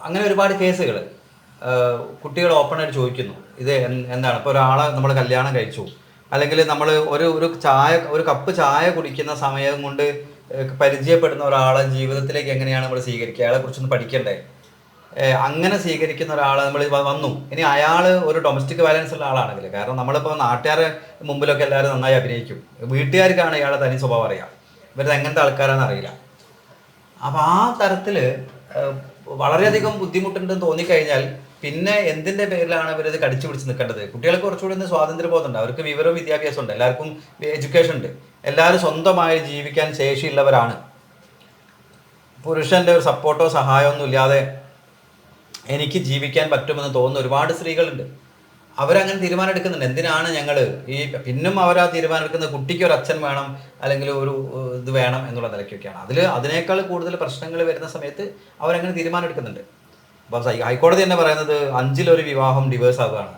Speaker 1: അങ്ങനെ ഒരുപാട് കേസുകൾ കുട്ടികൾ ഓപ്പണായിട്ട് ചോദിക്കുന്നു, ഇത് എന്താണ്. ഇപ്പോൾ ഒരാളെ നമ്മൾ കല്യാണം കഴിച്ചു, അല്ലെങ്കിൽ നമ്മൾ ഒരു കപ്പ് ചായ കുടിക്കുന്ന സമയം കൊണ്ട് പരിചയപ്പെടുന്ന ഒരാളെ ജീവിതത്തിലേക്ക് എങ്ങനെയാണ് നമ്മൾ സ്വീകരിക്കുക, അയാളെ കുറിച്ചൊന്ന് പഠിക്കണ്ടേ. അങ്ങനെ സ്വീകരിക്കുന്ന ഒരാൾ നമ്മൾ വന്നു, ഇനി അയാൾ ഒരു ഡൊമസ്റ്റിക് വയലൻസ് ഉള്ള ആളാണെങ്കിൽ, കാരണം നമ്മളിപ്പോൾ നാട്ടുകാരെ മുമ്പിലൊക്കെ എല്ലാവരും നന്നായി അഭിനയിക്കും, വീട്ടുകാർക്കാണ് ഇയാളെ തനി സ്വഭാവം അറിയാം, ഇവരത് എങ്ങനത്തെ ആൾക്കാരാണെന്ന് അറിയില്ല. അപ്പോൾ ആ തരത്തിൽ വളരെയധികം ബുദ്ധിമുട്ടുണ്ടെന്ന് തോന്നിക്കഴിഞ്ഞാൽ പിന്നെ എന്തിൻ്റെ പേരിലാണ് ഇവരത് കടിച്ചു പിടിച്ച് നിൽക്കേണ്ടത്? കുട്ടികൾക്ക് കുറച്ചുകൂടി ഒന്ന് സ്വാതന്ത്ര്യബോധമുണ്ട്, അവർക്ക് വിവരവും വിദ്യാഭ്യാസം ഉണ്ട്, എല്ലാവർക്കും എഡ്യൂക്കേഷൻ ഉണ്ട്, എല്ലാവരും സ്വന്തമായി ജീവിക്കാൻ ശേഷിയുള്ളവരാണ്. പുരുഷൻ്റെ ഒരു സപ്പോർട്ടോ സഹായമോ ഒന്നും ഇല്ലാതെ എനിക്ക് ജീവിക്കാൻ പറ്റുമെന്ന് തോന്നുന്ന ഒരുപാട് സ്ത്രീകളുണ്ട്. അവരങ്ങനെ തീരുമാനം എടുക്കുന്നുണ്ട്. എന്തിനാണ് ഞങ്ങൾ പിന്നും അവർ ആ തീരുമാനം എടുക്കുന്നത് കുട്ടിക്ക് ഒരു അച്ഛൻ വേണം, അല്ലെങ്കിൽ ഒരു ഇത് വേണം എന്നുള്ള നിലയ്ക്കൊക്കെയാണ്. അതിനേക്കാൾ കൂടുതൽ പ്രശ്നങ്ങൾ വരുന്ന സമയത്ത് അവരങ്ങനെ തീരുമാനം എടുക്കുന്നുണ്ട്. അപ്പോൾ ഹൈക്കോടതി തന്നെ പറയുന്നത് 5-1 വിവാഹം ഡിവേഴ്സ് ആവുകയാണ്,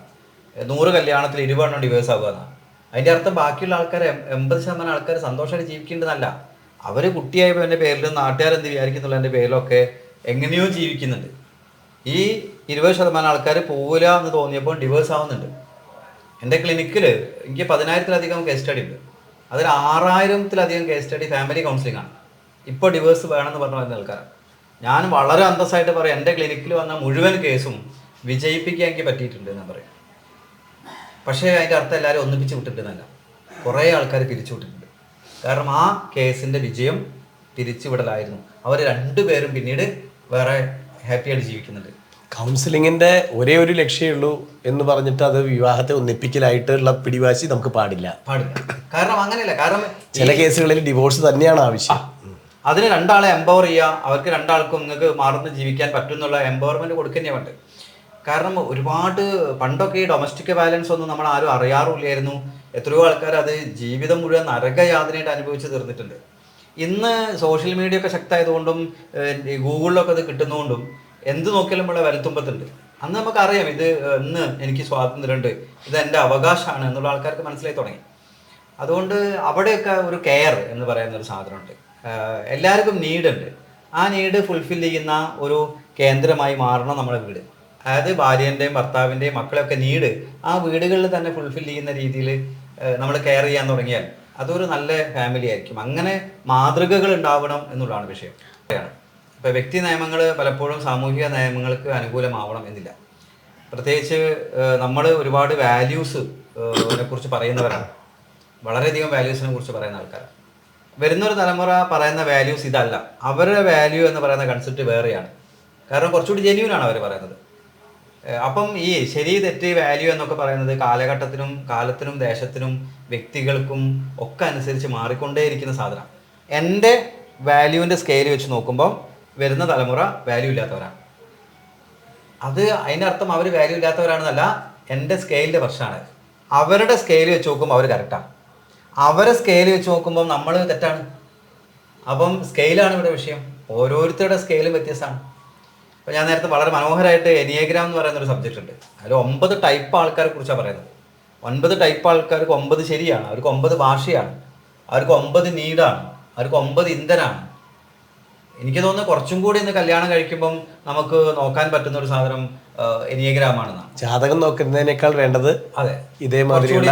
Speaker 1: 100 കല്യാണത്തിൽ 20 ഡിവേഴ്സ് ആവുകയാണ്. അതിൻ്റെ അർത്ഥം ബാക്കിയുള്ള ആൾക്കാർ 80% ആൾക്കാർ സന്തോഷമായിട്ട് ജീവിക്കേണ്ടതല്ല. അവർ കുട്ടിയായപ്പോൾ എൻ്റെ പേരിലും നാട്ടുകാരെന്ത് വിചാരിക്കുന്നുള്ളതിൻ്റെ പേരിലൊക്കെ എങ്ങനെയോ ജീവിക്കുന്നുണ്ട്. ഈ 20% ആൾക്കാർ പോവില്ല എന്ന് തോന്നിയപ്പോൾ ഡിവേഴ്സ് ആവുന്നുണ്ട്. എൻ്റെ ക്ലിനിക്കിൽ എനിക്ക് 10,000-ലധികം കേസ് സ്റ്റഡി ഉണ്ട്. അതിൽ 6,000-ലധികം കേസ് സ്റ്റഡി ഫാമിലി കൗൺസിലിംഗ് ആണ്. ഇപ്പോൾ ഡിവേഴ്സ് വേണമെന്ന് പറഞ്ഞു വരുന്ന ആൾക്കാരാണ്. ഞാൻ വളരെ അന്തസ്സായിട്ട് പറയാം, എൻ്റെ ക്ലിനിക്കിൽ വന്ന മുഴുവൻ കേസും വിജയിപ്പിക്കാൻ എനിക്ക് പറ്റിയിട്ടുണ്ട് എന്ന് പറയാം. പക്ഷേ അതിൻ്റെ അർത്ഥം എല്ലാവരും ഒന്നിപ്പിച്ച് വിട്ടിട്ടുണ്ടല്ല, കുറേ ആൾക്കാർ പിരിച്ചു വിട്ടിട്ടുണ്ട്. കാരണം ആ കേസിൻ്റെ വിജയം പിരിച്ചുവിടലായിരുന്നു. അവർ രണ്ടുപേരും പിന്നീട് വേറെ ഹാപ്പിയായിട്ട് ജീവിക്കുന്നുണ്ട്.
Speaker 2: കൗൺസിലിങ്ങിന്റെ ഒരേ ഒരു ലക്ഷ്യമേ ഉള്ളൂ എന്ന് പറഞ്ഞിട്ട് അത് വിവാഹത്തെ ഒന്നിപ്പിക്കലായിട്ടുള്ള പിടിവാശി നമുക്ക് പാടില്ല.
Speaker 1: കാരണം അങ്ങനെയല്ല, കാരണം
Speaker 2: ചില കേസുകളിൽ ഡിവോഴ്സ് തന്നെയാണ് ആവശ്യം.
Speaker 1: അതിന് രണ്ടാളെ എംപവർ ചെയ്യുക, അവർക്ക് രണ്ടാൾക്കും നിങ്ങൾക്ക് മാറുന്ന ജീവിക്കാൻ പറ്റും എന്നുള്ള എംപവർമെന്റ് കൊടുക്കുന്നേ വേണ്ട. കാരണം ഒരുപാട് പണ്ടൊക്കെ ഈ ഡൊമസ്റ്റിക് വയലൻസ് ഒന്നും നമ്മൾ ആരും അറിയാറില്ലായിരുന്നു. എത്രയോ ആൾക്കാർ അത് ജീവിതം മുഴുവൻ നരകയാതനയായിട്ട് അനുഭവിച്ച് തീർന്നിട്ടുണ്ട്. ഇന്ന് സോഷ്യൽ മീഡിയ ഒക്കെ ശക്തമായതുകൊണ്ടും ഗൂഗിളിലൊക്കെ അത് കിട്ടുന്നതുകൊണ്ടും എന്ത് നോക്കിയാലും നമ്മളെ വലത്തുമ്പത്തുണ്ട്. അന്ന് നമുക്കറിയാം ഇത് ഇന്ന് എനിക്ക് സ്വാതന്ത്ര്യമുണ്ട്, ഇത് എൻ്റെ അവകാശമാണ് എന്നുള്ള ആൾക്കാർക്ക് മനസ്സിലായി തുടങ്ങി. അതുകൊണ്ട് അവിടെയൊക്കെ ഒരു കെയർ എന്ന് പറയുന്ന ഒരു സാധനമുണ്ട്. എല്ലാവർക്കും നീഡുണ്ട്. ആ നീഡ് ഫുൾഫിൽ ചെയ്യുന്ന ഒരു കേന്ദ്രമായി മാറണം നമ്മുടെ വീട്. അതായത് ഭാര്യേൻ്റെയും ഭർത്താവിൻ്റെയും മക്കളെയൊക്കെ നീഡ് ആ വീടുകളിൽ തന്നെ ഫുൾഫിൽ ചെയ്യുന്ന രീതിയിൽ നമ്മൾ കെയർ ചെയ്യാൻ തുടങ്ങിയാൽ അതൊരു നല്ല ഫാമിലി ആയിരിക്കും. അങ്ങനെ മാതൃകകൾ ഉണ്ടാവണം എന്നുള്ളതാണ് വിഷയം. ഇപ്പോൾ വ്യക്തി നയമങ്ങൾ പലപ്പോഴും സാമൂഹിക നയമങ്ങൾക്ക് അനുകൂലമാവണം എന്നില്ല. പ്രത്യേകിച്ച് നമ്മൾ ഒരുപാട് വാല്യൂസിനെ കുറിച്ച് പറയുന്നവരാണ്, വളരെയധികം വാല്യൂസിനെ കുറിച്ച് പറയുന്ന ആൾക്കാരാണ്. വരുന്നൊരു തലമുറ പറയുന്ന വാല്യൂസ് ഇതല്ല, അവരുടെ വാല്യൂ എന്ന് പറയുന്ന കൺസെപ്റ്റ് വേറെയാണ്. കാരണം കുറച്ചുകൂടി ജെന്യൂനാണ് അവർ പറയുന്നത്. അപ്പം ഈ ശരി തെറ്റ് വാല്യൂ എന്നൊക്കെ പറയുന്നത് കാലഘട്ടത്തിനും കാലത്തിനും ദേശത്തിനും വ്യക്തികൾക്കും ഒക്കെ അനുസരിച്ച് മാറിക്കൊണ്ടേയിരിക്കുന്ന സാധനമാണ്. എൻ്റെ വാല്യൂവിൻ്റെ സ്കെയിൽ വെച്ച് നോക്കുമ്പോൾ വരുന്ന തലമുറ വാല്യൂ ഇല്ലാത്തവരാണ്. അത് അതിൻ്റെ അർത്ഥം അവർ വാല്യൂ ഇല്ലാത്തവരാണെന്നല്ല, എൻ്റെ സ്കെയിലിൻ്റെ പ്രശ്നമാണ്. അവരുടെ സ്കെയിൽ വെച്ച് നോക്കുമ്പോൾ അവർ കറക്റ്റാണ്, അവരെ സ്കെയിൽ വെച്ച് നോക്കുമ്പോൾ നമ്മൾ തെറ്റാണ്. അപ്പം സ്കെയിലാണ് ഇവിടെ വിഷയം. ഓരോരുത്തരുടെ സ്കെയിലും വ്യത്യസ്തമാണ്. അപ്പോൾ ഞാൻ നേരത്തെ വളരെ മനോഹരമായിട്ട് എനിയഗ്രാം എന്ന് പറയുന്ന ഒരു സബ്ജക്റ്റ് ഉണ്ട്. അതിൽ 9 ടൈപ്പ് ആൾക്കാരെ കുറിച്ചാണ് പറയുന്നത്. 9 ടൈപ്പ് ആൾക്കാർക്ക് 9 ശരിയാണ്, അവർക്ക് 9 ഭാഷയാണ്, അവർക്ക് 9 നീഡാണ്, അവർക്ക് 9 ഇന്ധനാണ്. എനിക്ക് തോന്നുന്നു കുറച്ചും കൂടി ഇന്ന് കല്യാണം കഴിക്കുമ്പം നമുക്ക് നോക്കാൻ പറ്റുന്ന ഒരു സാധനം എനിയഗ്രാമാണെന്നാണ്.
Speaker 2: ജാതകം നോക്കുന്നതിനേക്കാൾ വേണ്ടത്
Speaker 1: അതെ
Speaker 2: ഇതേമാതിരിയുള്ള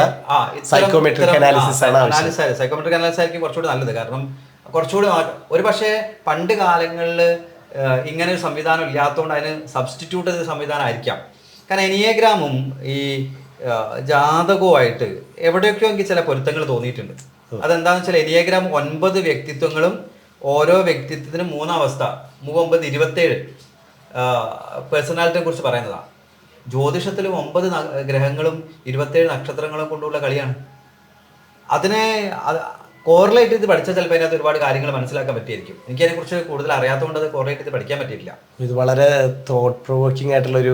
Speaker 2: സൈക്കോമെട്രിക് അനാലിസിസ്
Speaker 1: ആയിരിക്കും കുറച്ചുകൂടി നല്ലത്. കാരണം കുറച്ചുകൂടി ഒരു പക്ഷേ പണ്ട് കാലങ്ങളിൽ ഇങ്ങനെ ഒരു സംവിധാനം ഇല്ലാത്തതുകൊണ്ട് അതിന് സബ്സ്റ്റിറ്റ്യൂട്ട് ചെയ്ത സംവിധാനം ആയിരിക്കാം. കാരണം എനിയഗ്രാമും ഈ ജാതകവുമായിട്ട് എവിടെയൊക്കെയോ എനിക്ക് ചില പൊരുത്തങ്ങൾ തോന്നിയിട്ടുണ്ട്. അതെന്താണെന്ന് വെച്ചാൽ എനിയഗ്രാം 9 വ്യക്തിത്വങ്ങളും ഓരോ വ്യക്തിത്വത്തിനും 3 അവസ്ഥ 3, 9, 27 പേഴ്സണാലിറ്റിയെ കുറിച്ച് പറയുന്നതാണ്. ജ്യോതിഷത്തിലും 9 ഗ്രഹങ്ങളും 27 നക്ഷത്രങ്ങളും കൊണ്ടുള്ള കളിയാണ്. അതിനെ കോറിലേറ്റ് ചെയ്ത് പഠിച്ചാൽ ചിലപ്പോൾ അതിനകത്ത് ഒരുപാട് കാര്യങ്ങൾ മനസ്സിലാക്കാൻ പറ്റിയിരിക്കും. എനിക്ക് അതിനെക്കുറിച്ച് കൂടുതൽ അറിയാത്തതുകൊണ്ട് അത് കോറിലേറ്റ് ചെയ്ത് പഠിക്കാൻ പറ്റിയില്ല.
Speaker 2: ഇത് വളരെ തോട്ട് പ്രൊവോക്കിംഗ് ആയിട്ടുള്ളൊരു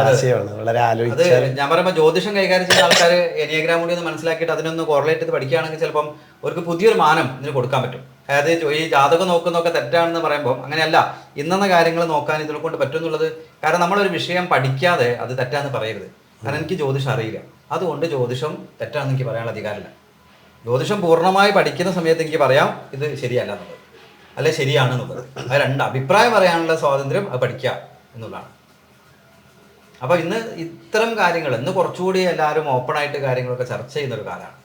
Speaker 2: ആശയമാണ്. വളരെ
Speaker 1: അത് ഞാൻ പറയുമ്പോൾ ജ്യോതിഷം കൈകാര്യം ചെയ്യുന്ന ആൾക്കാർ എനിയഗ്രാം കൂടി ഒന്ന് മനസ്സിലാക്കിയിട്ട് അതിനൊന്ന് കോറിലേറ്റ് ചെയ്ത് പഠിക്കുകയാണെങ്കിൽ ചിലപ്പം അവർക്ക് പുതിയൊരു മാനം ഇതിന് കൊടുക്കാൻ പറ്റും. അതായത് ഈ ജാതകം നോക്കുന്നതൊക്കെ തെറ്റാണെന്ന് പറയുമ്പോൾ അങ്ങനെയല്ല, ഇന്നെന്ന കാര്യങ്ങൾ നോക്കാൻ ഇതിനെ കൊണ്ട് പറ്റും എന്നുള്ളത്. കാരണം നമ്മളൊരു വിഷയം പഠിക്കാതെ അത് തെറ്റാന്ന് പറയരുത്. കാരണം എനിക്ക് ജ്യോതിഷം അറിയില്ല, അതുകൊണ്ട് ജ്യോതിഷം തെറ്റാണെന്ന് എനിക്ക് പറയാനുള്ള അധികാരമില്ല. ജ്യോതിഷം പൂർണ്ണമായി പഠിക്കുന്ന സമയത്ത് എനിക്ക് പറയാം ഇത് ശരിയല്ല എന്നുള്ളത്, അല്ലെ ശരിയാണെന്നുള്ളത്. അത് 2 അഭിപ്രായം പറയാനുള്ള സ്വാതന്ത്ര്യം അത് പഠിക്കുക എന്നുള്ളതാണ്. അപ്പോൾ ഇന്ന് ഇത്തരം കാര്യങ്ങൾ ഇന്ന് കുറച്ചുകൂടി എല്ലാവരും ഓപ്പണായിട്ട് കാര്യങ്ങളൊക്കെ ചർച്ച ചെയ്യുന്നൊരു കാലമാണ്.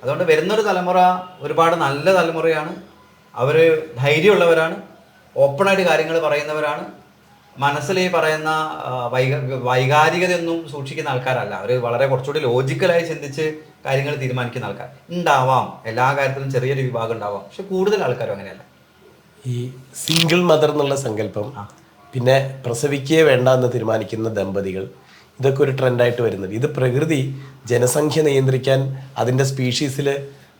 Speaker 1: അതുകൊണ്ട് വരുന്നൊരു തലമുറ ഒരുപാട് നല്ല തലമുറയാണ്. അവർ ധൈര്യമുള്ളവരാണ്, ഓപ്പണായിട്ട് കാര്യങ്ങൾ പറയുന്നവരാണ്. മനസ്സിൽ ഈ പറയുന്ന വൈകാരികതയൊന്നും സൂക്ഷിക്കുന്ന ആൾക്കാരല്ല. അവർ വളരെ കുറച്ചുകൂടി ലോജിക്കലായി ചിന്തിച്ച് കാര്യങ്ങൾ തീരുമാനിക്കുന്ന ആൾക്കാർ ഉണ്ടാവാം. എല്ലാ കാര്യത്തിലും ചെറിയൊരു വിഭാഗം ഉണ്ടാവാം, പക്ഷെ കൂടുതൽ ആൾക്കാരും അങ്ങനെയല്ല.
Speaker 2: ഈ സിംഗിൾ മദർ എന്നുള്ള സങ്കല്പം, പിന്നെ പ്രസവിക്കേ വേണ്ട എന്ന് തീരുമാനിക്കുന്ന ദമ്പതികൾ, ഇതൊക്കെ ഒരു ട്രെൻഡായിട്ട് വരുന്നുണ്ട്. ഇത് പ്രകൃതി ജനസംഖ്യ നിയന്ത്രിക്കാൻ അതിൻ്റെ സ്പീഷീസിൽ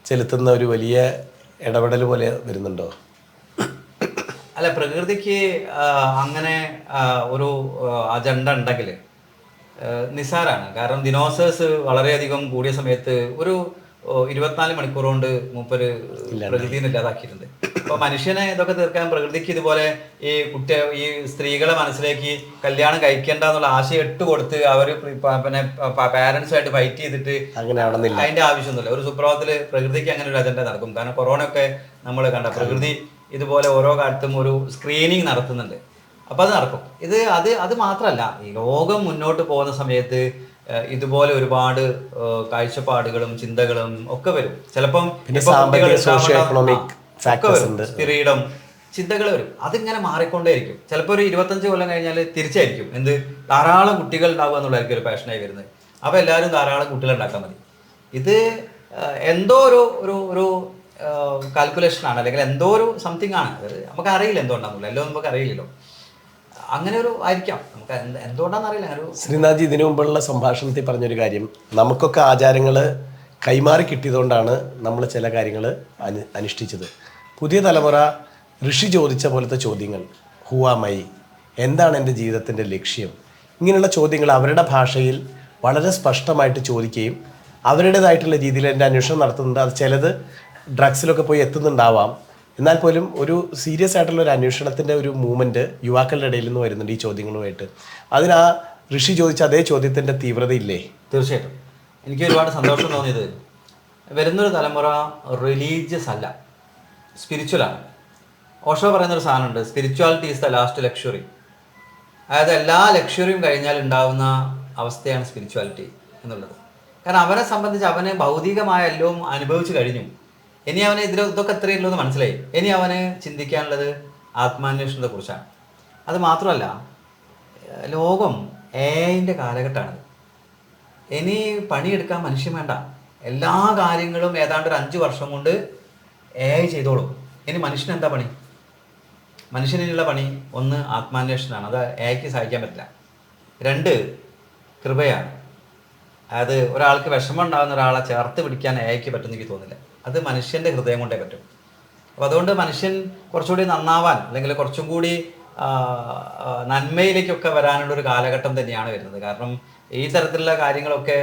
Speaker 2: ചെലുത്തുന്ന ഒരു വലിയ ഇടപെടൽ പോലെ വരുന്നുണ്ടോ?
Speaker 1: അല്ല, പ്രകൃതിക്ക് അങ്ങനെ ഒരു അജണ്ട ഉണ്ടെങ്കിൽ നിസ്സാരാണ്. കാരണം ദിനോസേഴ്സ് വളരെയധികം കൂടിയ സമയത്ത് ഒരു 24 മണിക്കൂർ കൊണ്ട് മൂപ്പര് പ്രകൃതിനെ ഇല്ലാതാക്കിയിട്ടുണ്ട്. അപ്പോൾ മനുഷ്യനെ ഇതൊക്കെ തീർക്കാൻ പ്രകൃതിക്ക് ഇതുപോലെ ഈ സ്ത്രീകളെ മനസ്സിലേക്ക് കല്യാണം കഴിക്കേണ്ട എന്നുള്ള ആശയം കൊടുത്ത് അവർ പിന്നെ പാരൻസുമായിട്ട് ഫൈറ്റ് ചെയ്തിട്ട് അതിന്റെ ആവശ്യമൊന്നുമില്ല. ഒരു സുപ്രഭാതത്തിൽ പ്രകൃതിക്ക് അങ്ങനെ ഒരു അജണ്ട നടക്കും. കാരണം കൊറോണ ഒക്കെ നമ്മൾ കണ്ട പ്രകൃതി ഇതുപോലെ ഓരോ കാലത്തും ഒരു സ്ക്രീനിങ് നടത്തുന്നുണ്ട്. അപ്പം അത് നടക്കും. അത് മാത്രമല്ല, ഈ ലോകം മുന്നോട്ട് പോകുന്ന സമയത്ത് ഇതുപോലെ ഒരുപാട് കാഴ്ചപ്പാടുകളും ചിന്തകളും ഒക്കെ വരും. ചിലപ്പം
Speaker 2: ഫ്രീഡം
Speaker 1: ചിന്തകൾ വരും. അതിങ്ങനെ മാറിക്കൊണ്ടേയിരിക്കും. ചിലപ്പോൾ ഒരു 25 കൊല്ലം കഴിഞ്ഞാൽ തിരിച്ചായിരിക്കും ധാരാളം കുട്ടികൾ ഉണ്ടാവുക എന്നുള്ളതായിരിക്കും ഒരു പാഷനായി വരുന്നത്. അപ്പോൾ എല്ലാവരും ധാരാളം കുട്ടികൾ ഉണ്ടാക്കാൻ മതി. ഇത് എന്തോ ഒരു കാൽക്കുലേഷനാണ്, അല്ലെങ്കിൽ എന്തോ ഒരു സംതിങ് ആണ്. അത് നമുക്ക് അറിയില്ല എന്തുകൊണ്ടാണെന്നുള്ളത്, എല്ലാം നമുക്ക് അറിയില്ലല്ലോ. അങ്ങനെ ഒരു ആയിരിക്കാം, നമുക്ക് എന്തുകൊണ്ടാണെന്ന് അറിയില്ല. അങ്ങനെ
Speaker 2: ശ്രീനാഥ് ഇതിനു മുമ്പുള്ള സംഭാഷണത്തിൽ പറഞ്ഞൊരു കാര്യം, നമുക്കൊക്കെ ആചാരങ്ങൾ കൈമാറി കിട്ടിയതുകൊണ്ടാണ് നമ്മൾ ചില കാര്യങ്ങൾ അനുഷ്ഠിച്ചത്. പുതിയ തലമുറ ഋഷി ചോദിച്ച പോലത്തെ ചോദ്യങ്ങൾ, ഹൂ ആം ഐ, എന്താണ് എൻ്റെ ജീവിതത്തിൻ്റെ ലക്ഷ്യം, ഇങ്ങനെയുള്ള ചോദ്യങ്ങൾ അവരുടെ ഭാഷയിൽ വളരെ സ്പഷ്ടമായിട്ട് ചോദിക്കുകയും അവരുടേതായിട്ടുള്ള രീതിയിൽ എൻ്റെ അന്വേഷണം നടത്തുന്നുണ്ട്. അത് ചിലത് ഡ്രഗ്സിലൊക്കെ പോയി എത്തുന്നുണ്ടാവാം. എന്നാൽ പോലും ഒരു സീരിയസ് ആയിട്ടുള്ള ഒരു അന്വേഷണത്തിൻ്റെ ഒരു മൂവ്മെൻറ്റ് യുവാക്കളുടെ ഇടയിൽ നിന്ന് വരുന്നുണ്ട് ഈ ചോദ്യങ്ങളുമായിട്ട്. അതിന് ആ ഋഷി ചോദിച്ച അതേ ചോദ്യത്തിൻ്റെ തീവ്രതയില്ലേ?
Speaker 1: തീർച്ചയായിട്ടും. എനിക്ക് ഒരുപാട് സന്തോഷം തോന്നിയത്, വരുന്നൊരു തലമുറ റിലീജിയസ് അല്ല, സ്പിരിച്വലാണ്. ഓഷോ പറയുന്നൊരു സാധനമുണ്ട്, spirituality is the last luxury. അതായത് എല്ലാ ലക്ഷറിയും കഴിഞ്ഞാൽ ഉണ്ടാകുന്ന അവസ്ഥയാണ് സ്പിരിച്വാലിറ്റി എന്നുള്ളത്. കാരണം അവനെ സംബന്ധിച്ച് അവന് ഭൗതികമായ എല്ലാം അനുഭവിച്ചു കഴിഞ്ഞു. ഇനി അവന് ഇതൊക്കെ എത്രയേ ഉള്ളൂ എന്ന് മനസ്സിലായി. ഇനി അവന് ചിന്തിക്കാനുള്ളത് ആത്മാന്വേഷണത്തെ കുറിച്ചാണ്. അത് മാത്രമല്ല, ലോകം AI-ൻ്റെ കാലഘട്ടമാണ്. ഇനി പണിയെടുക്കാൻ മനുഷ്യൻ വേണ്ട, എല്ലാ കാര്യങ്ങളും ഏതാണ്ട് ഒരു 5 വർഷം കൊണ്ട് AI ചെയ്തോളും. ഇനി മനുഷ്യന് എന്താ പണി? മനുഷ്യനുള്ള പണി ഒന്ന് ആത്മാന്വേഷണമാണ്, അത് AI-ക്ക് സഹായിക്കാൻ പറ്റില്ല. 2 കൃപയാണ്. അതായത് ഒരാൾക്ക് വിഷമം ഉണ്ടാകുന്ന ഒരാളെ ചേർത്ത് പിടിക്കാൻ AI-ക്ക് പറ്റുമെന്ന് എനിക്ക് തോന്നില്ല. അത് മനുഷ്യൻ്റെ ഹൃദയം കൊണ്ടേ പറ്റും. അപ്പോൾ അതുകൊണ്ട് മനുഷ്യൻ കുറച്ചുകൂടി നന്നാവാൻ, അല്ലെങ്കിൽ കുറച്ചും കൂടി നന്മയിലേക്കൊക്കെ വരാനുള്ളൊരു കാലഘട്ടം തന്നെയാണ് വരുന്നത്. കാരണം ഈ തരത്തിലുള്ള കാര്യങ്ങളൊക്കെ,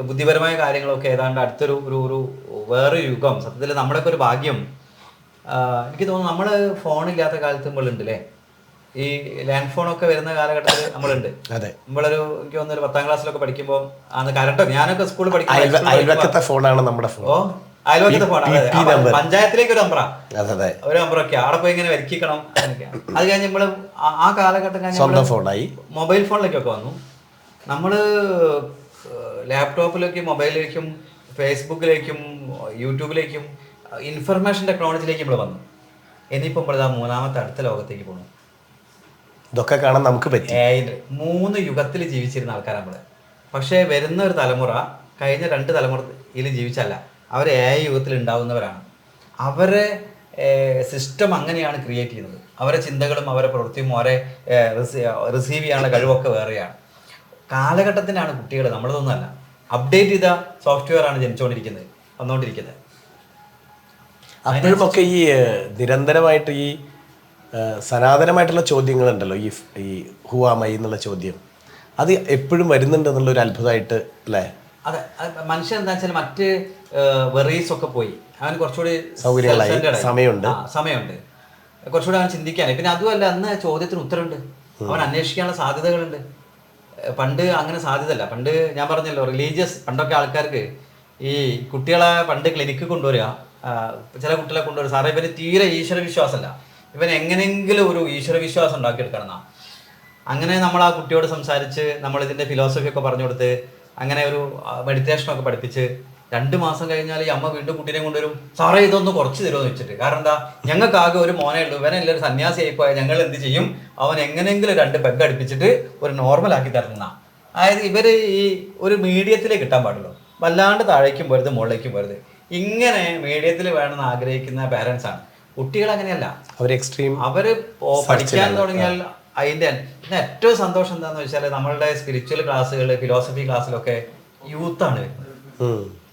Speaker 1: ബുദ്ധിപരമായ കാര്യങ്ങളൊക്കെ ഏതാണ്ട് അടുത്തൊരു ഒരു വേറൊരു യുഗം. സത്യത്തിൽ നമ്മുടെയൊക്കെ ഒരു ഭാഗ്യം. എനിക്ക് തോന്നുന്നു നമ്മൾ ഫോണില്ലാത്ത കാലത്ത് നമ്മളുണ്ട് അല്ലേ. ഈ ലാൻഡ് ഫോണൊക്കെ വരുന്ന കാലഘട്ടത്തിൽ നമ്മളുണ്ട്. നമ്മളൊരു എനിക്ക് തോന്നുന്നു 10ാം ക്ലാസ്സിലൊക്കെ പഠിക്കുമ്പോൾ അന്ന് കറക്റ്റ് ഞാനൊക്കെ സ്കൂളിൽ
Speaker 2: പഠിക്കുമ്പോൾ ഫോണാണ് നമ്മുടെ ഫോൺ.
Speaker 1: അയൽവക്കത്തെ ഫോൺ, പഞ്ചായത്തിലേക്ക് ഒരു നമ്പറാ, ഒരു നമ്പറൊക്കെ അവിടെ പോയി ഇങ്ങനെ വരയ്ക്കണം. അത് കഴിഞ്ഞ് നമ്മള് ആ കാലഘട്ടം കഴിഞ്ഞ് മൊബൈൽ ഫോണിലേക്കൊക്കെ വന്നു. നമ്മള് ലാപ്ടോപ്പിലേക്കും മൊബൈലിലേക്കും ഫേസ്ബുക്കിലേക്കും യൂട്യൂബിലേക്കും ഇൻഫർമേഷൻ ടെക്നോളജിയിലേക്ക് നമ്മൾ വന്നു. ഇനിയിപ്പോൾ നമ്മളിതാ 3ാമത്തെ അടുത്ത ലോകത്തേക്ക് പോകുന്നു.
Speaker 2: ഇതൊക്കെ കാണാൻ നമുക്ക് പറ്റി.
Speaker 1: 3 യുഗത്തിൽ ജീവിച്ചിരുന്ന ആൾക്കാരാണ് നമ്മള്. പക്ഷേ വരുന്ന ഒരു തലമുറ കഴിഞ്ഞ 2 തലമുറയിൽ ജീവിച്ചല്ല, അവർ AI യുഗത്തിൽ ഉണ്ടാവുന്നവരാണ്. അവരെ സിസ്റ്റം അങ്ങനെയാണ് ക്രിയേറ്റ് ചെയ്യുന്നത്. അവരെ ചിന്തകളും അവരെ പ്രവൃത്തിയും അവരെ റിസീവ് ചെയ്യാനുള്ള കഴിവൊക്കെ വേറെയാണ്. കാലഘട്ടത്തിനാണ് കുട്ടികൾ, നമ്മളതൊന്നുമല്ല. അപ്ഡേറ്റ് ചെയ്ത സോഫ്റ്റ്വെയർ ആണ് ജനിച്ചുകൊണ്ടിരിക്കുന്നത്, വന്നുകൊണ്ടിരിക്കുന്നത്.
Speaker 2: അപ്പോഴുമൊക്കെ ഈ നിരന്തരമായിട്ട് ഈ സനാതനമായിട്ടുള്ള ചോദ്യങ്ങളുണ്ടല്ലോ, ഈ ഹൂ ആം ഐ എന്നുള്ള ചോദ്യം, അത് എപ്പോഴും വരുന്നുണ്ട് എന്നുള്ളൊരു അത്ഭുതമായിട്ട് അല്ലേ?
Speaker 1: അതെ, മനുഷ്യൻ എന്താ വെച്ചാൽ മറ്റ് വെറീസ് ഒക്കെ പോയി, അവൻ കുറച്ചുകൂടി
Speaker 2: സമയമുണ്ട്,
Speaker 1: കുറച്ചുകൂടി അവൻ ചിന്തിക്കാനായി. പിന്നെ അതുമല്ല, അന്ന് ചോദ്യത്തിന് ഉത്തരമുണ്ട്, അവൻ അന്വേഷിക്കാനുള്ള സാധ്യതകളുണ്ട്. പണ്ട് അങ്ങനെ സാധ്യതയല്ല. പണ്ട് ഞാൻ പറഞ്ഞല്ലോ, റിലീജിയസ്, പണ്ടൊക്കെ ആൾക്കാർക്ക് ഈ കുട്ടികളെ പണ്ട് ക്ലിനിക്ക് കൊണ്ടുവരിക, ചില കുട്ടികളെ കൊണ്ടുവരും, സാറേ ഇവന് തീരെ ഈശ്വര വിശ്വാസമല്ല, ഇവൻ എങ്ങനെയെങ്കിലും ഒരു ഈശ്വര വിശ്വാസം ഉണ്ടാക്കിയെടുക്കണം. അങ്ങനെ നമ്മൾ ആ കുട്ടിയോട് സംസാരിച്ച് നമ്മളിതിൻ്റെ ഫിലോസഫി ഒക്കെ പറഞ്ഞു കൊടുത്ത് അങ്ങനെ ഒരു മെഡിറ്റേഷനൊക്കെ പഠിപ്പിച്ച് 2 മാസം കഴിഞ്ഞാൽ ഈ അമ്മ വീണ്ടും കുട്ടീനെ കൊണ്ടുവരും, സാറേ ഇതൊന്ന് കുറച്ച് തരുമെന്ന് വെച്ചിട്ട്. കാരണം എന്താ, ഞങ്ങൾക്കാകെ ഒരു മോനേ ഉള്ളൂ, ഇവനെല്ലാം ഒരു സന്യാസി ആയിപ്പോയാൽ ഞങ്ങൾ എന്ത് ചെയ്യും, അവൻ എങ്ങനെയെങ്കിലും 2 പെഗ് അടുപ്പിച്ചിട്ട് ഒരു നോർമലാക്കി തരുന്ന. അതായത് ഇവർ ഈ ഒരു മീഡിയത്തിലേക്ക് കിട്ടാൻ പാടുള്ളൂ, വല്ലാണ്ട് താഴേക്കും പോരുത് മുകളിലേക്കും പോരുത്. ഇങ്ങനെ മീഡിയത്തിൽ വേണമെന്ന് ആഗ്രഹിക്കുന്ന പാരൻസാണ്. കുട്ടികൾ അങ്ങനെയല്ല, അവര് പഠിക്കാൻ തുടങ്ങിയാൽ അതിൻ്റെ ഏറ്റവും സന്തോഷം എന്താണെന്ന് വെച്ചാൽ നമ്മളുടെ സ്പിരിച്വൽ ക്ലാസ്സുകൾ, ഫിലോസഫി ക്ലാസ്സിലൊക്കെ യൂത്താണ് വരുന്നത്.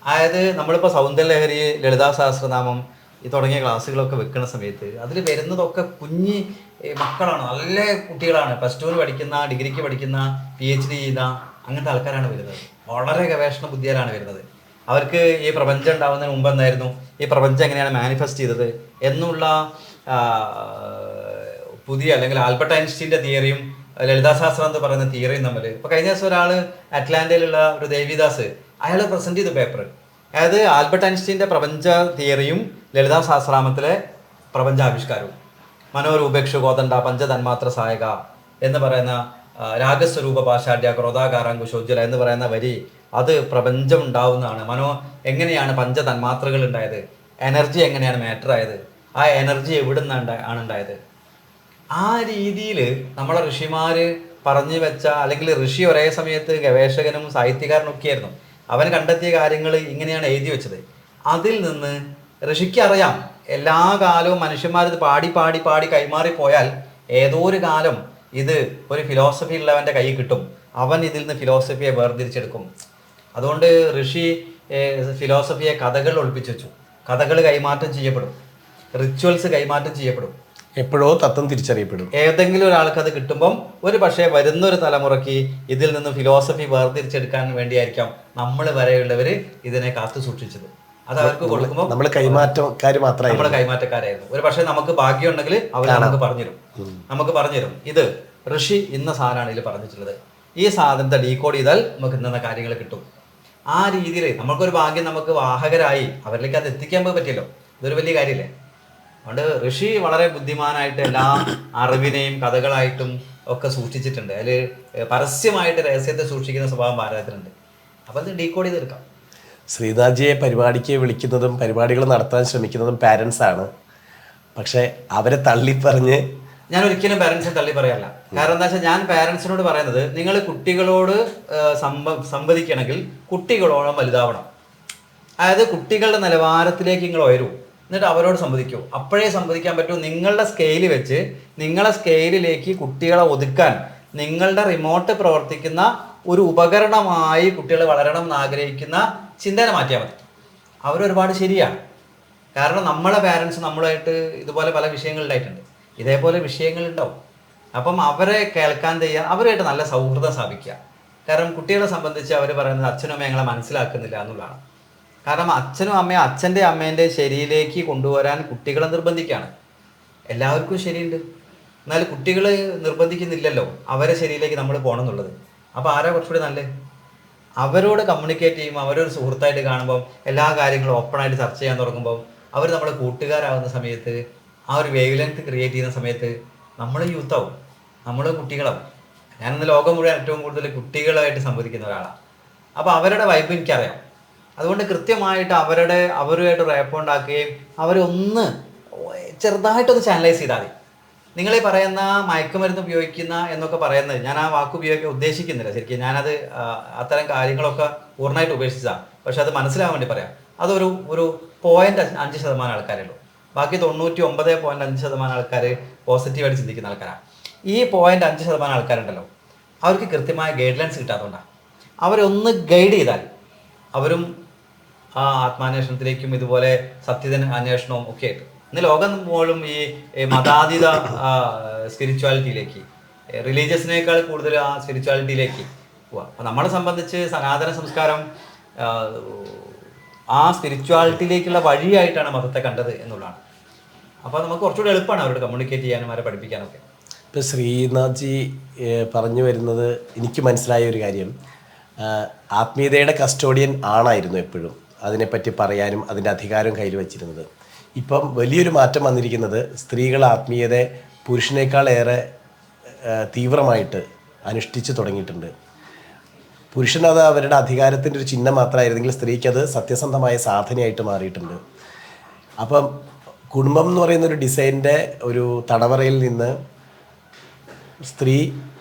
Speaker 1: അതായത് നമ്മളിപ്പോൾ സൗന്ദര്യലഹരി, ലളിതാ സഹസ്രനാമം ഈ തുടങ്ങിയ ക്ലാസ്സുകളൊക്കെ വെക്കുന്ന സമയത്ത് അതിൽ വരുന്നതൊക്കെ കുഞ്ഞി മക്കളാണ്, നല്ല കുട്ടികളാണ്, +2 പഠിക്കുന്ന, ഡിഗ്രിക്ക് പഠിക്കുന്ന, PhD ചെയ്ത അങ്ങനത്തെ ആൾക്കാരാണ് വരുന്നത്. വളരെ ഗവേഷണ ബുദ്ധിയിലാണ് വരുന്നത്. അവർക്ക് ഈ പ്രപഞ്ചം ഉണ്ടാവുന്നതിന് മുമ്പ് എന്തായിരുന്നു, ഈ പ്രപഞ്ചം എങ്ങനെയാണ് മാനിഫെസ്റ്റ് ചെയ്തത് എന്നുള്ള പുതിയ, അല്ലെങ്കിൽ ആൽബർട്ട് ഐൻസ്റ്റീൻ്റെ തിയറിയും ലളിതാശാസ്ത്രം എന്ന് പറയുന്ന തിയറിയും തമ്മിൽ ഇപ്പോൾ കഴിഞ്ഞ ദിവസം ഒരാൾ അറ്റ്ലാന്റയിലുള്ള ഒരു ദേവിദാസ് അയാൾ പ്രസന്റ് ചെയ്ത പേപ്പർ, അതായത് ആൽബർട്ട് ഐൻസ്റ്റീൻ്റെ പ്രപഞ്ച തിയറിയും ലളിതാശാസ്ത്രാമത്തിലെ പ്രപഞ്ചാവിഷ്കാരവും, മനോരൂപേക്ഷു കോതണ്ട പഞ്ചതന്മാത്ര സഹായക എന്ന് പറയുന്ന രാഗസ്വരൂപ പാഷാഢ്യ ക്രോധാകാരാങ്കുശോജ്വല എന്ന് പറയുന്ന വരി, അത് പ്രപഞ്ചം ഉണ്ടാവുന്നതാണ്. എങ്ങനെയാണ് പഞ്ചതന്മാത്രകൾ ഉണ്ടായത്, എനർജി എങ്ങനെയാണ് മാറ്റർ ആയത്, ആ എനർജി എവിടെ നിന്നാണ് ഉണ്ടായത്? ആ രീതിയിൽ നമ്മളെ ഋഷിമാര് പറഞ്ഞു വെച്ച, അല്ലെങ്കിൽ ഋഷി ഒരേ സമയത്ത് ഗവേഷകനും സാഹിത്യകാരനും ഒക്കെ ആയിരുന്നു. അവൻ കണ്ടെത്തിയ കാര്യങ്ങൾ ഇങ്ങനെയാണ് എഴുതി വെച്ചത്. അതിൽ നിന്ന് ഋഷിക്ക് അറിയാം എല്ലാ കാലവും മനുഷ്യന്മാരിത് പാടി പാടി പാടി കൈമാറി പോയാൽ ഏതോ ഒരു കാലം ഇത് ഒരു ഫിലോസഫി ഉള്ളവൻ്റെ കയ്യിൽ കിട്ടും. അവൻ ഇതിൽ നിന്ന് ഫിലോസഫിയെ വേർതിരിച്ചെടുക്കും. അതുകൊണ്ട് ഋഷി ഫിലോസഫിയെ കഥകൾ ഒളിപ്പിച്ചു വെച്ചു. കഥകൾ കൈമാറ്റം ചെയ്യപ്പെടും, റിച്വൽസ് കൈമാറ്റം ചെയ്യപ്പെടും,
Speaker 2: എപ്പോഴോ തത്വം തിരിച്ചറിയപ്പെടും.
Speaker 1: ഏതെങ്കിലും ഒരാൾക്ക് അത് കിട്ടുമ്പം ഒരു പക്ഷേ വരുന്നൊരു തലമുറയ്ക്ക് ഇതിൽ നിന്ന് ഫിലോസഫി വേർതിരിച്ചെടുക്കാൻ വേണ്ടിയായിരിക്കാം നമ്മൾ വരെയുള്ളവർ ഇതിനെ കാത്തു സൂക്ഷിച്ചത്. അത് അവർക്ക് കൊടുക്കുമ്പോൾ
Speaker 2: നമ്മൾ കൈമാറ്റക്കാർ മാത്രമായി,
Speaker 1: നമ്മൾ കൈമാറ്റക്കാരായിരുന്നു. ഒരു പക്ഷേ നമുക്ക് ഭാഗ്യം ഉണ്ടെങ്കിൽ അവർ നമുക്ക് പറഞ്ഞുതരും ഇത് ഋഷി ഇന്ന സാധനമാണ് ഇതിൽ പറഞ്ഞിട്ടുള്ളത്, ഈ സാധനത്തെ ഡീകോഡ് ചെയ്താൽ നമുക്ക് ഇന്ന കാര്യങ്ങൾ കിട്ടും. ആ രീതിയിൽ നമുക്കൊരു ഭാഗ്യം, നമുക്ക് വാഹകരായി അവരിലേക്ക് അത് എത്തിക്കാൻ പറ്റിയല്ലോ. ഇതൊരു വലിയ കാര്യമില്ലേ? അതുകൊണ്ട് ഋഷി വളരെ ബുദ്ധിമാനായിട്ട് എല്ലാ അറിവിനെയും കഥകളായിട്ടും ഒക്കെ സൂക്ഷിച്ചിട്ടുണ്ട്. അതിൽ പരസ്യമായിട്ട് രഹസ്യത്തെ സൂക്ഷിക്കുന്ന സ്വഭാവം ഭാരതത്തിലുണ്ട്. അപ്പം അത് ഡീകോഡ് ചെയ്തെടുക്കാം.
Speaker 2: ശ്രീനാഥ്ജിയെ പരിപാടിക്ക് വിളിക്കുന്നതും പരിപാടികൾ നടത്താൻ ശ്രമിക്കുന്നതും പാരൻസ് ആണ്. പക്ഷെ അവരെ തള്ളിപ്പറഞ്ഞ്
Speaker 1: ഞാൻ ഒരിക്കലും പാരൻസിനെ തള്ളി പറയാറില്ല. കാരണം എന്താ വെച്ചാൽ ഞാൻ പാരൻസിനോട് പറയുന്നത്, നിങ്ങൾ കുട്ടികളോട് സംവദിക്കണമെങ്കിൽ കുട്ടികളോളം വലുതാവണം. അതായത് കുട്ടികളുടെ നിലവാരത്തിലേക്ക് നിങ്ങൾ ഉയരൂ, എന്നിട്ട് അവരോട് സംവദിക്കൂ. അപ്പോഴേ സംവദിക്കാൻ പറ്റൂ. നിങ്ങളുടെ സ്കെയിൽ വെച്ച് നിങ്ങളെ സ്കെയിലിലേക്ക് കുട്ടികളെ ഒതുക്കാൻ നിങ്ങളുടെ റിമോട്ട് പ്രവർത്തിക്കുന്ന ഒരു ഉപകരണമായി കുട്ടികൾ വളരണം എന്ന് ആഗ്രഹിക്കുന്ന ചിന്തനെ മാറ്റിയാൽ മതി. അവരൊരുപാട് ശരിയാണ്. കാരണം നമ്മളെ പാരൻസ് നമ്മളുമായിട്ട് ഇതുപോലെ പല വിഷയങ്ങളുണ്ടായിട്ടുണ്ട്, ഇതേപോലെ വിഷയങ്ങളുണ്ടാവും. അപ്പം അവരെ കേൾക്കാൻ തയ്യാർ, അവരുമായിട്ട് നല്ല സൗഹൃദം സ്ഥാപിക്കുക. കാരണം കുട്ടികളെ സംബന്ധിച്ച് അവർ പറയുന്നത് അച്ഛനും അമ്മയും ഞങ്ങളെ മനസ്സിലാക്കുന്നില്ല എന്നുള്ളതാണ്. കാരണം അച്ഛനും അമ്മയും അച്ഛൻ്റെ അമ്മേൻ്റെ ശരിയിലേക്ക് കൊണ്ടുവരാൻ കുട്ടികളെ നിർബന്ധിക്കുകയാണ്. എല്ലാവർക്കും ശരിയുണ്ട്, എന്നാൽ കുട്ടികൾ നിർബന്ധിക്കുന്നില്ലല്ലോ അവരെ ശരിയിലേക്ക് നമ്മൾ പോകണം എന്നുള്ളത്. അപ്പോൾ ആരാ കുറച്ചുകൂടി നല്ലത്? അവരോട് കമ്മ്യൂണിക്കേറ്റ് ചെയ്യുമ്പോൾ, അവരൊരു സുഹൃത്തായിട്ട് കാണുമ്പം, എല്ലാ കാര്യങ്ങളും ഓപ്പണായിട്ട് ചർച്ച ചെയ്യാൻ തുടങ്ങുമ്പോൾ, അവർ നമ്മുടെ കൂട്ടുകാരാകുന്ന സമയത്ത്, ആ ഒരു വേവ് ലെങ്ത് ക്രിയേറ്റ് ചെയ്യുന്ന സമയത്ത് നമ്മൾ യൂത്താവും, നമ്മൾ കുട്ടികളാവും. ഞാനിന്ന് ലോകം മുഴുവൻ ഏറ്റവും കൂടുതൽ കുട്ടികളായിട്ട് സംവദിക്കുന്ന ഒരാളാണ്. അപ്പോൾ അവരുടെ വൈബ് എനിക്കറിയാം. അതുകൊണ്ട് കൃത്യമായിട്ട് അവരുമായിട്ട് റാപ്പ് ഉണ്ടാക്കുകയും അവരൊന്ന് ചെറുതായിട്ടൊന്ന് ചാനലൈസ് ചെയ്താൽ മതി. നിങ്ങളീ പറയുന്ന മയക്കുമരുന്ന് ഉപയോഗിക്കുന്ന എന്നൊക്കെ പറയുന്നത്, ഞാൻ ആ വാക്ക് ഉപയോഗിക്കാൻ ഉദ്ദേശിക്കുന്നില്ല ശരിക്കും. ഞാനത് അത്തരം കാര്യങ്ങളൊക്കെ പൂർണ്ണമായിട്ട് ഉപേക്ഷിച്ചതാണ്. പക്ഷെ അത് മനസ്സിലാവാൻ വേണ്ടി പറയാം. അതൊരു 0.5% ആൾക്കാരേ ഉള്ളൂ. ബാക്കി 99.5% ആൾക്കാർ പോസിറ്റീവായിട്ട് ചിന്തിക്കുന്ന ആൾക്കാരാണ്. ഈ 0.5% ആൾക്കാരുണ്ടല്ലോ, അവർക്ക് കൃത്യമായ ഗൈഡ് ലൈൻസ് കിട്ടാത്തതുകൊണ്ടാണ്. അവരൊന്ന് ഗൈഡ് ചെയ്താൽ അവരും ആ ആത്മാന്വേഷണത്തിലേക്കും ഇതുപോലെ സത്യത്തിന് അന്വേഷണവും ഒക്കെ ആയിട്ട് ഇന്ന് ലോകം പോലും ഈ മതാതീത സ്പിരിച്വാലിറ്റിയിലേക്ക്, റിലീജിയസിനേക്കാൾ കൂടുതൽ ആ സ്പിരിച്വാലിറ്റിയിലേക്ക് പോവാം. അപ്പം നമ്മളെ സംബന്ധിച്ച് സനാതന സംസ്കാരം ആ സ്പിരിച്വാലിറ്റിയിലേക്കുള്ള വഴിയായിട്ടാണ് മതത്തെ കണ്ടത് എന്നുള്ളതാണ്. അപ്പോൾ നമുക്ക് കുറച്ചുകൂടി എളുപ്പമാണ് അവരോട് കമ്മ്യൂണിക്കേറ്റ് ചെയ്യാനും അവരെ പഠിപ്പിക്കാനൊക്കെ.
Speaker 2: ഇപ്പോൾ ശ്രീനാഥ്ജി പറഞ്ഞു വരുന്നത് എനിക്ക് മനസ്സിലായ ഒരു കാര്യം, ആത്മീയതയുടെ കസ്റ്റോഡിയൻ ആണായിരുന്നു എപ്പോഴും അതിനെപ്പറ്റി പറയാനും അതിൻ്റെ അധികാരം കയ്യിൽ വച്ചിരുന്നത്. ഇപ്പം വലിയൊരു മാറ്റം വന്നിരിക്കുന്നത്, സ്ത്രീകൾ ആത്മീയത പുരുഷനേക്കാളേറെ തീവ്രമായിട്ട് അനുഷ്ഠിച്ച് തുടങ്ങിയിട്ടുണ്ട്. പുരുഷനത് അവരുടെ അധികാരത്തിൻ്റെ ഒരു ചിഹ്നം മാത്രമായിരുന്നെങ്കിൽ സ്ത്രീക്കത് സത്യസന്ധമായ സാധനയായിട്ട് മാറിയിട്ടുണ്ട്. അപ്പം കുടുംബം എന്ന് പറയുന്ന ഒരു ഡിസൈൻ്റെ ഒരു തടവറയിൽ നിന്ന് സ്ത്രീ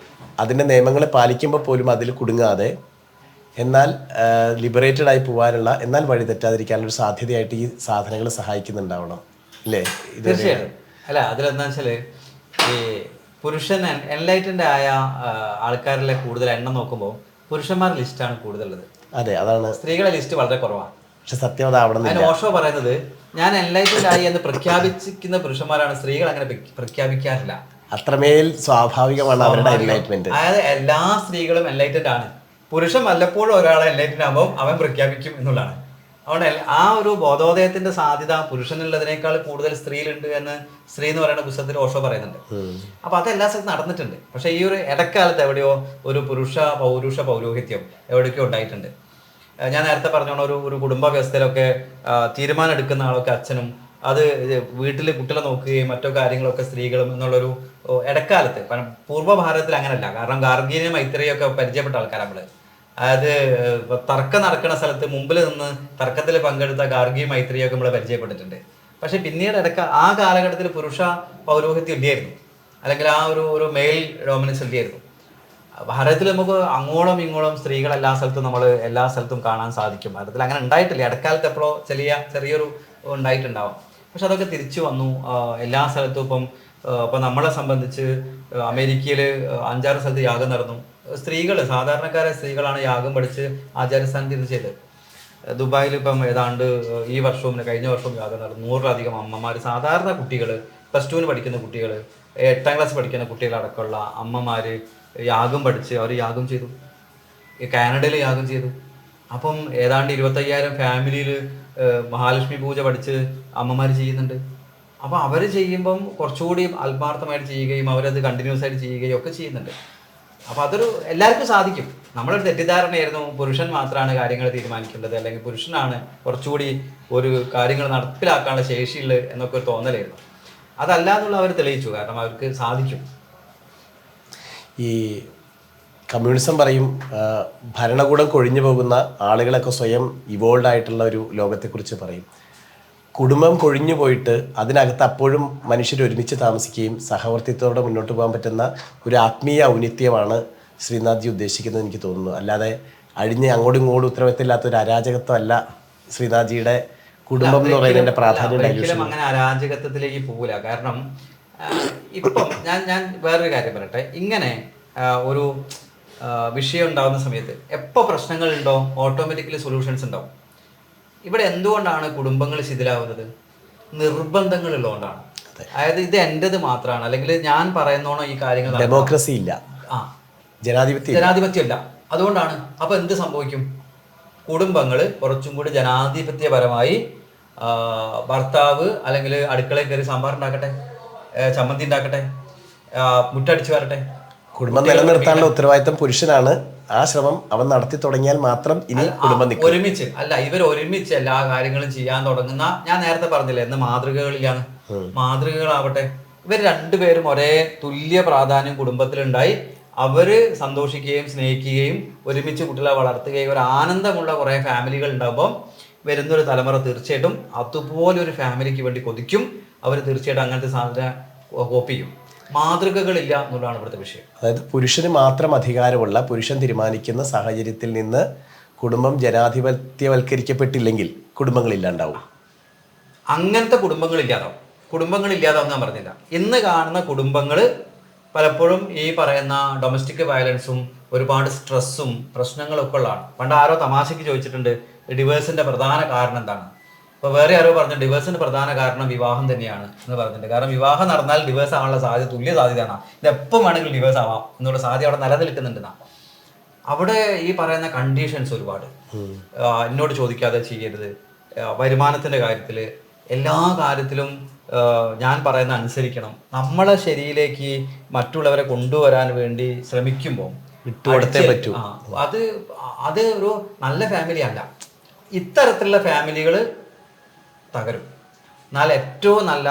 Speaker 2: അതിൻ്റെ നിയമങ്ങളെ പാലിക്കുമ്പോൾ പോലും അതിൽ കുടുങ്ങാതെ, എന്നാൽ ലിബറേറ്റഡ് ആയി പോകാനുള്ള, എന്നാൽ വഴി തെറ്റാതിരിക്കാനുള്ള ഒരു സാധ്യതയായിട്ട് ഈ സാധനങ്ങൾ സഹായിക്കുന്നുണ്ടാവണം അല്ലേ?
Speaker 1: തീർച്ചയായിട്ടും. അല്ല, അതിലെന്താ വെച്ചാൽ ഈ പുരുഷൻ എൻലൈറ്റൻഡ് ആയ ആൾക്കാരിലെ കൂടുതൽ എണ്ണം നോക്കുമ്പോൾ പുരുഷന്മാരുടെ ലിസ്റ്റാണ് കൂടുതലുള്ളത്.
Speaker 2: അതെ, അതാണ്.
Speaker 1: സ്ത്രീകളെ ലിസ്റ്റ് വളരെ കുറവാണ്.
Speaker 2: പക്ഷെ സത്യം അതാവണം.
Speaker 1: അതിന് ഓഷോ പറയുന്നത്, ഞാൻ എൻലൈറ്റൻഡ് ആയി എന്ന് പ്രഖ്യാപിക്കുന്ന പുരുഷന്മാരാണ്, സ്ത്രീകൾ അങ്ങനെ പ്രഖ്യാപിക്കാറില്ല.
Speaker 2: അത്രമേൽ സ്വാഭാവികമാണ് അവരുടെ എൻലൈറ്റ്മെന്റ്.
Speaker 1: അതായത് എല്ലാ സ്ത്രീകളും എൻലൈറ്റൻഡ് ആണ്. പുരുഷൻ വല്ലപ്പോഴും ഒരാളെ എൻലൈറ്റൻഡ് ആകുമ്പോൾ അവൻ പ്രഖ്യാപിക്കും എന്നുള്ളതാണ്. അതുകൊണ്ട് ആ ഒരു ബോധോദയത്തിന്റെ സാധ്യത പുരുഷനുള്ളതിനേക്കാൾ കൂടുതൽ സ്ത്രീയിലുണ്ട് എന്ന് സ്ത്രീ എന്ന് പറയുന്ന പുസ്തകത്തിൽ ഓഷോ പറയുന്നുണ്ട്. അപ്പൊ അത് എല്ലാ സ്ഥലത്തും നടന്നിട്ടുണ്ട്. പക്ഷെ ഈ ഒരു ഇടക്കാലത്ത് എവിടെയോ ഒരു പൗരുഷ പൗരോഹിത്യം എവിടേക്കോ ഉണ്ടായിട്ടുണ്ട്. ഞാൻ നേരത്തെ പറഞ്ഞോണം, ഒരു കുടുംബ വ്യവസ്ഥയിലൊക്കെ തീരുമാനം എടുക്കുന്ന ആളൊക്കെ അച്ഛനും, അത് വീട്ടിൽ കുട്ടികളെ നോക്കുകയും മറ്റോ കാര്യങ്ങളൊക്കെ സ്ത്രീകളും എന്നുള്ളൊരു ഇടക്കാലത്ത്. പൂർവ്വ ഭാരതത്തിൽ അങ്ങനല്ല. കാരണം ഗാർഗീയ മൈത്രിയൊക്കെ പരിചയപ്പെട്ട ആൾക്കാരാണ് നമ്മള്. അതായത് തർക്കം നടക്കുന്ന സ്ഥലത്ത് മുമ്പിൽ നിന്ന് തർക്കത്തിൽ പങ്കെടുത്ത ഗാർഗീയ മൈത്രിയൊക്കെ നമ്മൾ പരിചയപ്പെട്ടിട്ടുണ്ട്. പക്ഷെ പിന്നീട് ഇടയ്ക്ക് ആ കാലഘട്ടത്തിൽ പുരുഷ പൗരോഹിത്യം ഇല്ലായിരുന്നു, അല്ലെങ്കിൽ ആ ഒരു മെയിൽ ഡോമിനൻസ് ഇല്ലായിരുന്നു. ഭാരതത്തിൽ നമുക്ക് അങ്ങോളം ഇങ്ങോളം സ്ത്രീകൾ എല്ലാ സ്ഥലത്തും കാണാൻ സാധിക്കും. ഭാരതത്തിൽ അങ്ങനെ ഉണ്ടായിട്ടില്ല. ഇടക്കാലത്ത് എപ്പോഴോ ചെറിയൊരു ഉണ്ടായിട്ടുണ്ടാവും. പക്ഷെ അതൊക്കെ തിരിച്ചു വന്നു. എല്ലാ സ്ഥലത്തും ഇപ്പം നമ്മളെ സംബന്ധിച്ച് അമേരിക്കയിൽ 5-6 സ്ഥലത്ത് യാഗം നടന്നു. സാധാരണക്കാരായ സ്ത്രീകളാണ് യാഗം പഠിച്ച് ആചാരസ്ഥാനത്ത് ഇത് ചെയ്തത്. ദുബായിൽ ഇപ്പം ഏതാണ്ട് ഈ വർഷവും കഴിഞ്ഞ വർഷവും യാഗം നടന്നു. 100-ലധികം അമ്മമാർ, സാധാരണ കുട്ടികൾ, +2 പഠിക്കുന്ന കുട്ടികൾ, 8ാം ക്ലാസ് പഠിക്കുന്ന കുട്ടികളടക്കമുള്ള അമ്മമാർ യാഗം പഠിച്ച് അവർ യാഗം ചെയ്തു. കാനഡയിൽ യാഗം ചെയ്തു. അപ്പം ഏതാണ്ട് 25,000 ഫാമിലിയിൽ മഹാലക്ഷ്മി പൂജ പഠിച്ച് അമ്മമാർ ചെയ്യുന്നുണ്ട്. അപ്പോൾ അവർ ചെയ്യുമ്പം കുറച്ചുകൂടി ആത്മാർത്ഥമായിട്ട് ചെയ്യുകയും അവരത് കണ്ടിന്യൂസ് ആയിട്ട് ചെയ്യുകയും ഒക്കെ ചെയ്യുന്നുണ്ട്. അപ്പോൾ അതൊരു എല്ലാവർക്കും സാധിക്കും. നമ്മളൊരു തെറ്റിദ്ധാരണയായിരുന്നു പുരുഷൻ മാത്രമാണ് കാര്യങ്ങൾ തീരുമാനിക്കേണ്ടത്, അല്ലെങ്കിൽ പുരുഷനാണ് കുറച്ചുകൂടി ഒരു കാര്യങ്ങൾ നടപ്പിലാക്കാനുള്ള ശേഷിയുള്ളത് എന്നൊക്കെ ഒരു തോന്നലായിരുന്നു. അതല്ല എന്നുള്ള അവർ തെളിയിച്ചു. കാരണം അവർക്ക് സാധിക്കും.
Speaker 2: ഈ കമ്മ്യൂണിസം പറയും ഭരണകൂടം കൊഴിഞ്ഞു പോകുന്ന ആളുകളൊക്കെ സ്വയം ഇവോൾവ് ആയിട്ടുള്ള ഒരു ലോകത്തെക്കുറിച്ച് പറയും. കുടുംബം കൊഴിഞ്ഞു പോയിട്ട് അതിനകത്ത് അപ്പോഴും മനുഷ്യർ ഒരുമിച്ച് താമസിക്കുകയും സഹവർത്തിത്വത്തോടെ മുന്നോട്ട് പോകാൻ പറ്റുന്ന ഒരു ആത്മീയ ഔന്നിത്യമാണ് ശ്രീനാഥ്ജി ഉദ്ദേശിക്കുന്നത് എനിക്ക് തോന്നുന്നു. അല്ലാതെ അഴിഞ്ഞ് അങ്ങോട്ടും ഇങ്ങോട്ടും ഉത്തരവാദിത്തമില്ലാത്ത ഒരു അരാജകത്വമല്ല ശ്രീനാഥ്ജിയുടെ കുടുംബം എന്ന് പറയുന്നതിന്റെ പ്രാധാന്യം.
Speaker 1: അങ്ങനെ അരാജകത്വത്തിലേക്ക് പോകില്ല. കാരണം ഇപ്പം ഞാൻ വേറൊരു കാര്യം പറയട്ടെ. ഇങ്ങനെ ഒരു വിഷയം ഉണ്ടാകുന്ന സമയത്ത് എപ്പോൾ പ്രശ്നങ്ങളുണ്ടോ ഓട്ടോമാറ്റിക്കലി സൊല്യൂഷൻസ് ഉണ്ടാവും. ഇവിടെ എന്തുകൊണ്ടാണ് കുടുംബങ്ങൾ ശിഥിലാവുന്നത്? നിർബന്ധങ്ങളുള്ളതുകൊണ്ടാണ്. അതായത് ഇത് എൻ്റെത് മാത്രമാണ്, അല്ലെങ്കിൽ ഞാൻ പറയുന്നോണോ ഈ കാര്യങ്ങൾ.
Speaker 2: ഡെമോക്രസി ഇല്ല, ജനാധിപത്യം
Speaker 1: ഇല്ല. അതുകൊണ്ടാണ്. അപ്പൊ എന്ത് സംഭവിക്കും? കുടുംബങ്ങൾ കുറച്ചും കൂടി ജനാധിപത്യപരമായി ഭർത്താവ് അല്ലെങ്കിൽ അടുക്കളയിൽ കയറി സാമ്പാർ ഉണ്ടാക്കട്ടെ, ചമ്മന്തി ഉണ്ടാക്കട്ടെ, മുറ്റടിച്ചു വരട്ടെ.
Speaker 2: കുടുംബം നിലനിർത്താനുള്ള ഉത്തരവാദിത്തം പുരുഷനാണ്. ആ ശ്രമം അവൻ നടത്തി തുടങ്ങിയാൽ മാത്രം ഇനി കുടുംബം
Speaker 1: ഒരുമിച്ച് ഇവർ ഒരുമിച്ച് എല്ലാ കാര്യങ്ങളും ചെയ്യാൻ തുടങ്ങുന്ന, ഞാൻ നേരത്തെ പറഞ്ഞില്ലേ എന്ന് മാതൃകകളിലാണ്. മാതൃകകളാവട്ടെ. ഇവർ രണ്ടുപേരും ഒരേ തുല്യ പ്രാധാന്യം കുടുംബത്തിലുണ്ടായി അവര് സന്തോഷിക്കുകയും സ്നേഹിക്കുകയും ഒരുമിച്ച് കുട്ടികളെ വളർത്തുകയും ഒരു ആനന്ദമുള്ള കുറേ ഫാമിലികൾ ഉണ്ടാകുമ്പോൾ വരുന്നൊരു തലമുറ തീർച്ചയായിട്ടും അതുപോലെ ഒരു ഫാമിലിക്ക് വേണ്ടി കൊതിക്കും. അവർ തീർച്ചയായിട്ടും അങ്ങനത്തെ സാധനം കോപ്പി ചെയ്യും. മാതൃകകളില്ല എന്നുള്ളതാണ് ഇവിടുത്തെ വിഷയം.
Speaker 2: അതായത് പുരുഷന് മാത്രം അധികാരമുള്ള, പുരുഷൻ തീരുമാനിക്കുന്ന സാഹചര്യത്തിൽ നിന്ന് കുടുംബം ജനാധിപത്യവൽക്കരിക്കപ്പെട്ടില്ലെങ്കിൽ കുടുംബങ്ങളില്ലാണ്ടാവും.
Speaker 1: അങ്ങനത്തെ കുടുംബങ്ങളില്ലാതാവും ഞാൻ പറഞ്ഞില്ല. ഇന്ന് കാണുന്ന കുടുംബങ്ങൾ പലപ്പോഴും ഈ പറയുന്ന ഡൊമസ്റ്റിക് വയലൻസും ഒരുപാട് സ്ട്രെസ്സും പ്രശ്നങ്ങളൊക്കെ ഉള്ളതാണ്. പണ്ട് ആരോ തമാശയ്ക്ക് ചോദിച്ചിട്ടുണ്ട് ഡിവേഴ്സിന്റെ പ്രധാന കാരണം എന്താണ്. അപ്പോൾ വേറെ ആരോ പറഞ്ഞു ഡിവേഴ്സിന്റെ പ്രധാന കാരണം വിവാഹം തന്നെയാണ് എന്ന് പറഞ്ഞിട്ടുണ്ട്. കാരണം വിവാഹം നടന്നാൽ ഡിവേഴ്സ് ആവാനുള്ള സാധ്യത തുല്യ സാധ്യതയാണ്. ഇത് എപ്പം വേണമെങ്കിലും ഡിവേഴ്സ് ആവാം എന്നുള്ള സാധ്യത അവിടെ നിലനിൽക്കുന്നുണ്ടെന്നാണ്. അവിടെ ഈ പറയുന്ന കണ്ടീഷൻസ് ഒരുപാട്. എന്നോട് ചോദിക്കാതെ ചെയ്യരുത്, വരുമാനത്തിന്റെ കാര്യത്തിൽ, എല്ലാ കാര്യത്തിലും ഞാൻ പറയുന്ന അനുസരിക്കണം. നമ്മളെ ശരിയിലേക്ക് മറ്റുള്ളവരെ കൊണ്ടുവരാൻ വേണ്ടി ശ്രമിക്കുമ്പോൾ
Speaker 2: വിട്ടുകൊടുത്തേ പറ്റൂ.
Speaker 1: അത് ഒരു നല്ല ഫാമിലി അല്ല. ഇത്തരത്തിലുള്ള ഫാമിലികൾ തകരും. എന്നാൽ ഏറ്റവും നല്ല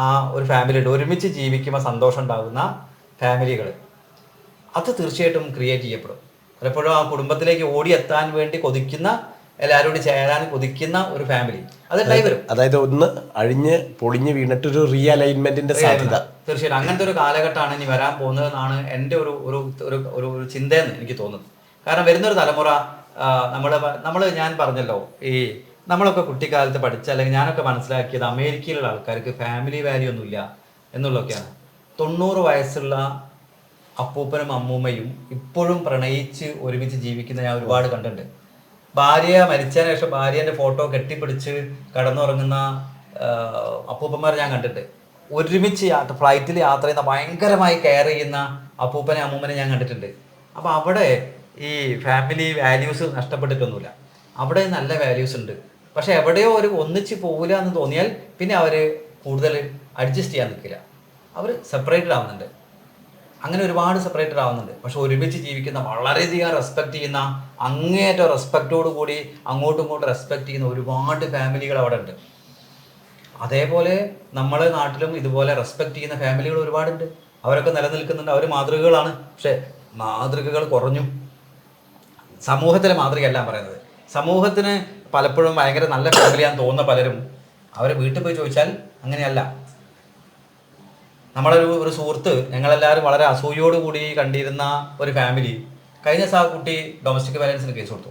Speaker 1: ആ ഒരു ഫാമിലിയുടെ ഒരുമിച്ച് ജീവിക്കുമ്പോൾ സന്തോഷം ഉണ്ടാകുന്ന ഫാമിലികൾ അത് തീർച്ചയായിട്ടും ക്രിയേറ്റ് ചെയ്യപ്പെടും. പലപ്പോഴും ആ കുടുംബത്തിലേക്ക് ഓടിയെത്താൻ വേണ്ടി കൊതിക്കുന്ന, എല്ലാവരോടും ചേരാൻ കൊതിക്കുന്ന ഒരു ഫാമിലി അതുണ്ടായി വരും.
Speaker 2: അതായത് ഒന്ന് അഴിഞ്ഞ് പൊളിഞ്ഞ് വീണിട്ടൊരു റീഅലൈൻമെന്റിന്റെ സാധ്യത
Speaker 1: തീർച്ചയായിട്ടും അങ്ങനത്തെ ഒരു കാലഘട്ടമാണ് ഇനി വരാൻ പോകുന്നതെന്നാണ് എൻ്റെ ഒരു ചിന്തയെന്ന് എനിക്ക് തോന്നുന്നത്. കാരണം വരുന്നൊരു തലമുറ ഞാൻ പറഞ്ഞല്ലോ, ഈ നമ്മളൊക്കെ കുട്ടിക്കാലത്ത് പഠിച്ച, അല്ലെങ്കിൽ ഞാനൊക്കെ മനസ്സിലാക്കിയത് അമേരിക്കയിലുള്ള ആൾക്കാർക്ക് ഫാമിലി വാല്യൂ ഒന്നുമില്ല എന്നുള്ളതൊക്കെയാണ്. 90 വയസ്സുള്ള അപ്പൂപ്പനും അമ്മൂമ്മയും ഇപ്പോഴും പ്രണയിച്ച് ഒരുമിച്ച് ജീവിക്കുന്ന ഞാൻ ഒരുപാട് കണ്ടിട്ടുണ്ട്. ഭാര്യ മരിച്ചതിന് ശേഷം ഭാര്യേൻ്റെ ഫോട്ടോ കെട്ടിപ്പിടിച്ച് കടന്നുറങ്ങുന്ന അപ്പൂപ്പന്മാർ ഞാൻ കണ്ടിട്ടുണ്ട്. ഒരുമിച്ച് ഫ്ലൈറ്റിൽ യാത്ര ചെയ്യുന്ന, ഭയങ്കരമായി കെയർ ചെയ്യുന്ന അപ്പൂപ്പനെ അമ്മൂമ്മനെ ഞാൻ കണ്ടിട്ടുണ്ട്. അപ്പോൾ അവിടെ ഈ ഫാമിലി വാല്യൂസ് നഷ്ടപ്പെട്ടിട്ടൊന്നുമില്ല. അവിടെ നല്ല വാല്യൂസ് ഉണ്ട്. പക്ഷെ എവിടെയോ ഒരു ഒന്നിച്ച് പോകില്ല എന്ന് തോന്നിയാൽ പിന്നെ അവർ കൂടുതൽ അഡ്ജസ്റ്റ് ചെയ്യാൻ നിൽക്കില്ല. അവർ സെപ്പറേറ്റഡ് ആവുന്നുണ്ട്. അങ്ങനെ ഒരുപാട് സെപ്പറേറ്റഡ് ആവുന്നുണ്ട്. പക്ഷെ ഒരുമിച്ച് ജീവിക്കുന്ന, വളരെയധികം റെസ്പെക്ട് ചെയ്യുന്ന, അങ്ങേയറ്റം റെസ്പെക്റ്റോട് കൂടി അങ്ങോട്ടും ഇങ്ങോട്ടും റെസ്പെക്ട് ചെയ്യുന്ന ഒരുപാട് ഫാമിലികൾ അവിടെ ഉണ്ട്. അതേപോലെ നമ്മുടെ നാട്ടിലും ഇതുപോലെ റെസ്പെക്ട് ചെയ്യുന്ന ഫാമിലികൾ ഒരുപാടുണ്ട്. അവരൊക്കെ നിലനിൽക്കുന്നുണ്ട്. അവർ മാതൃകകളാണ്. പക്ഷെ മാതൃകകൾ കുറഞ്ഞു. സമൂഹത്തിലെ മാതൃകയല്ല പറയുന്നത്. സമൂഹത്തിന് പലപ്പോഴും ഭയങ്കര നല്ല ഫാമിലിയാന്ന് തോന്നുന്ന പലരും അവരെ വീട്ടിൽ പോയി ചോദിച്ചാൽ അങ്ങനെയല്ല. ഒരു സുഹൃത്ത്, ഞങ്ങളെല്ലാവരും വളരെ അസൂയോടുകൂടി കണ്ടിരുന്ന ഒരു ഫാമിലി കഴിഞ്ഞ ദിവസം ആ കുട്ടി ഡൊമസ്റ്റിക് വയലൻസിന് കേസ് കൊടുത്തു.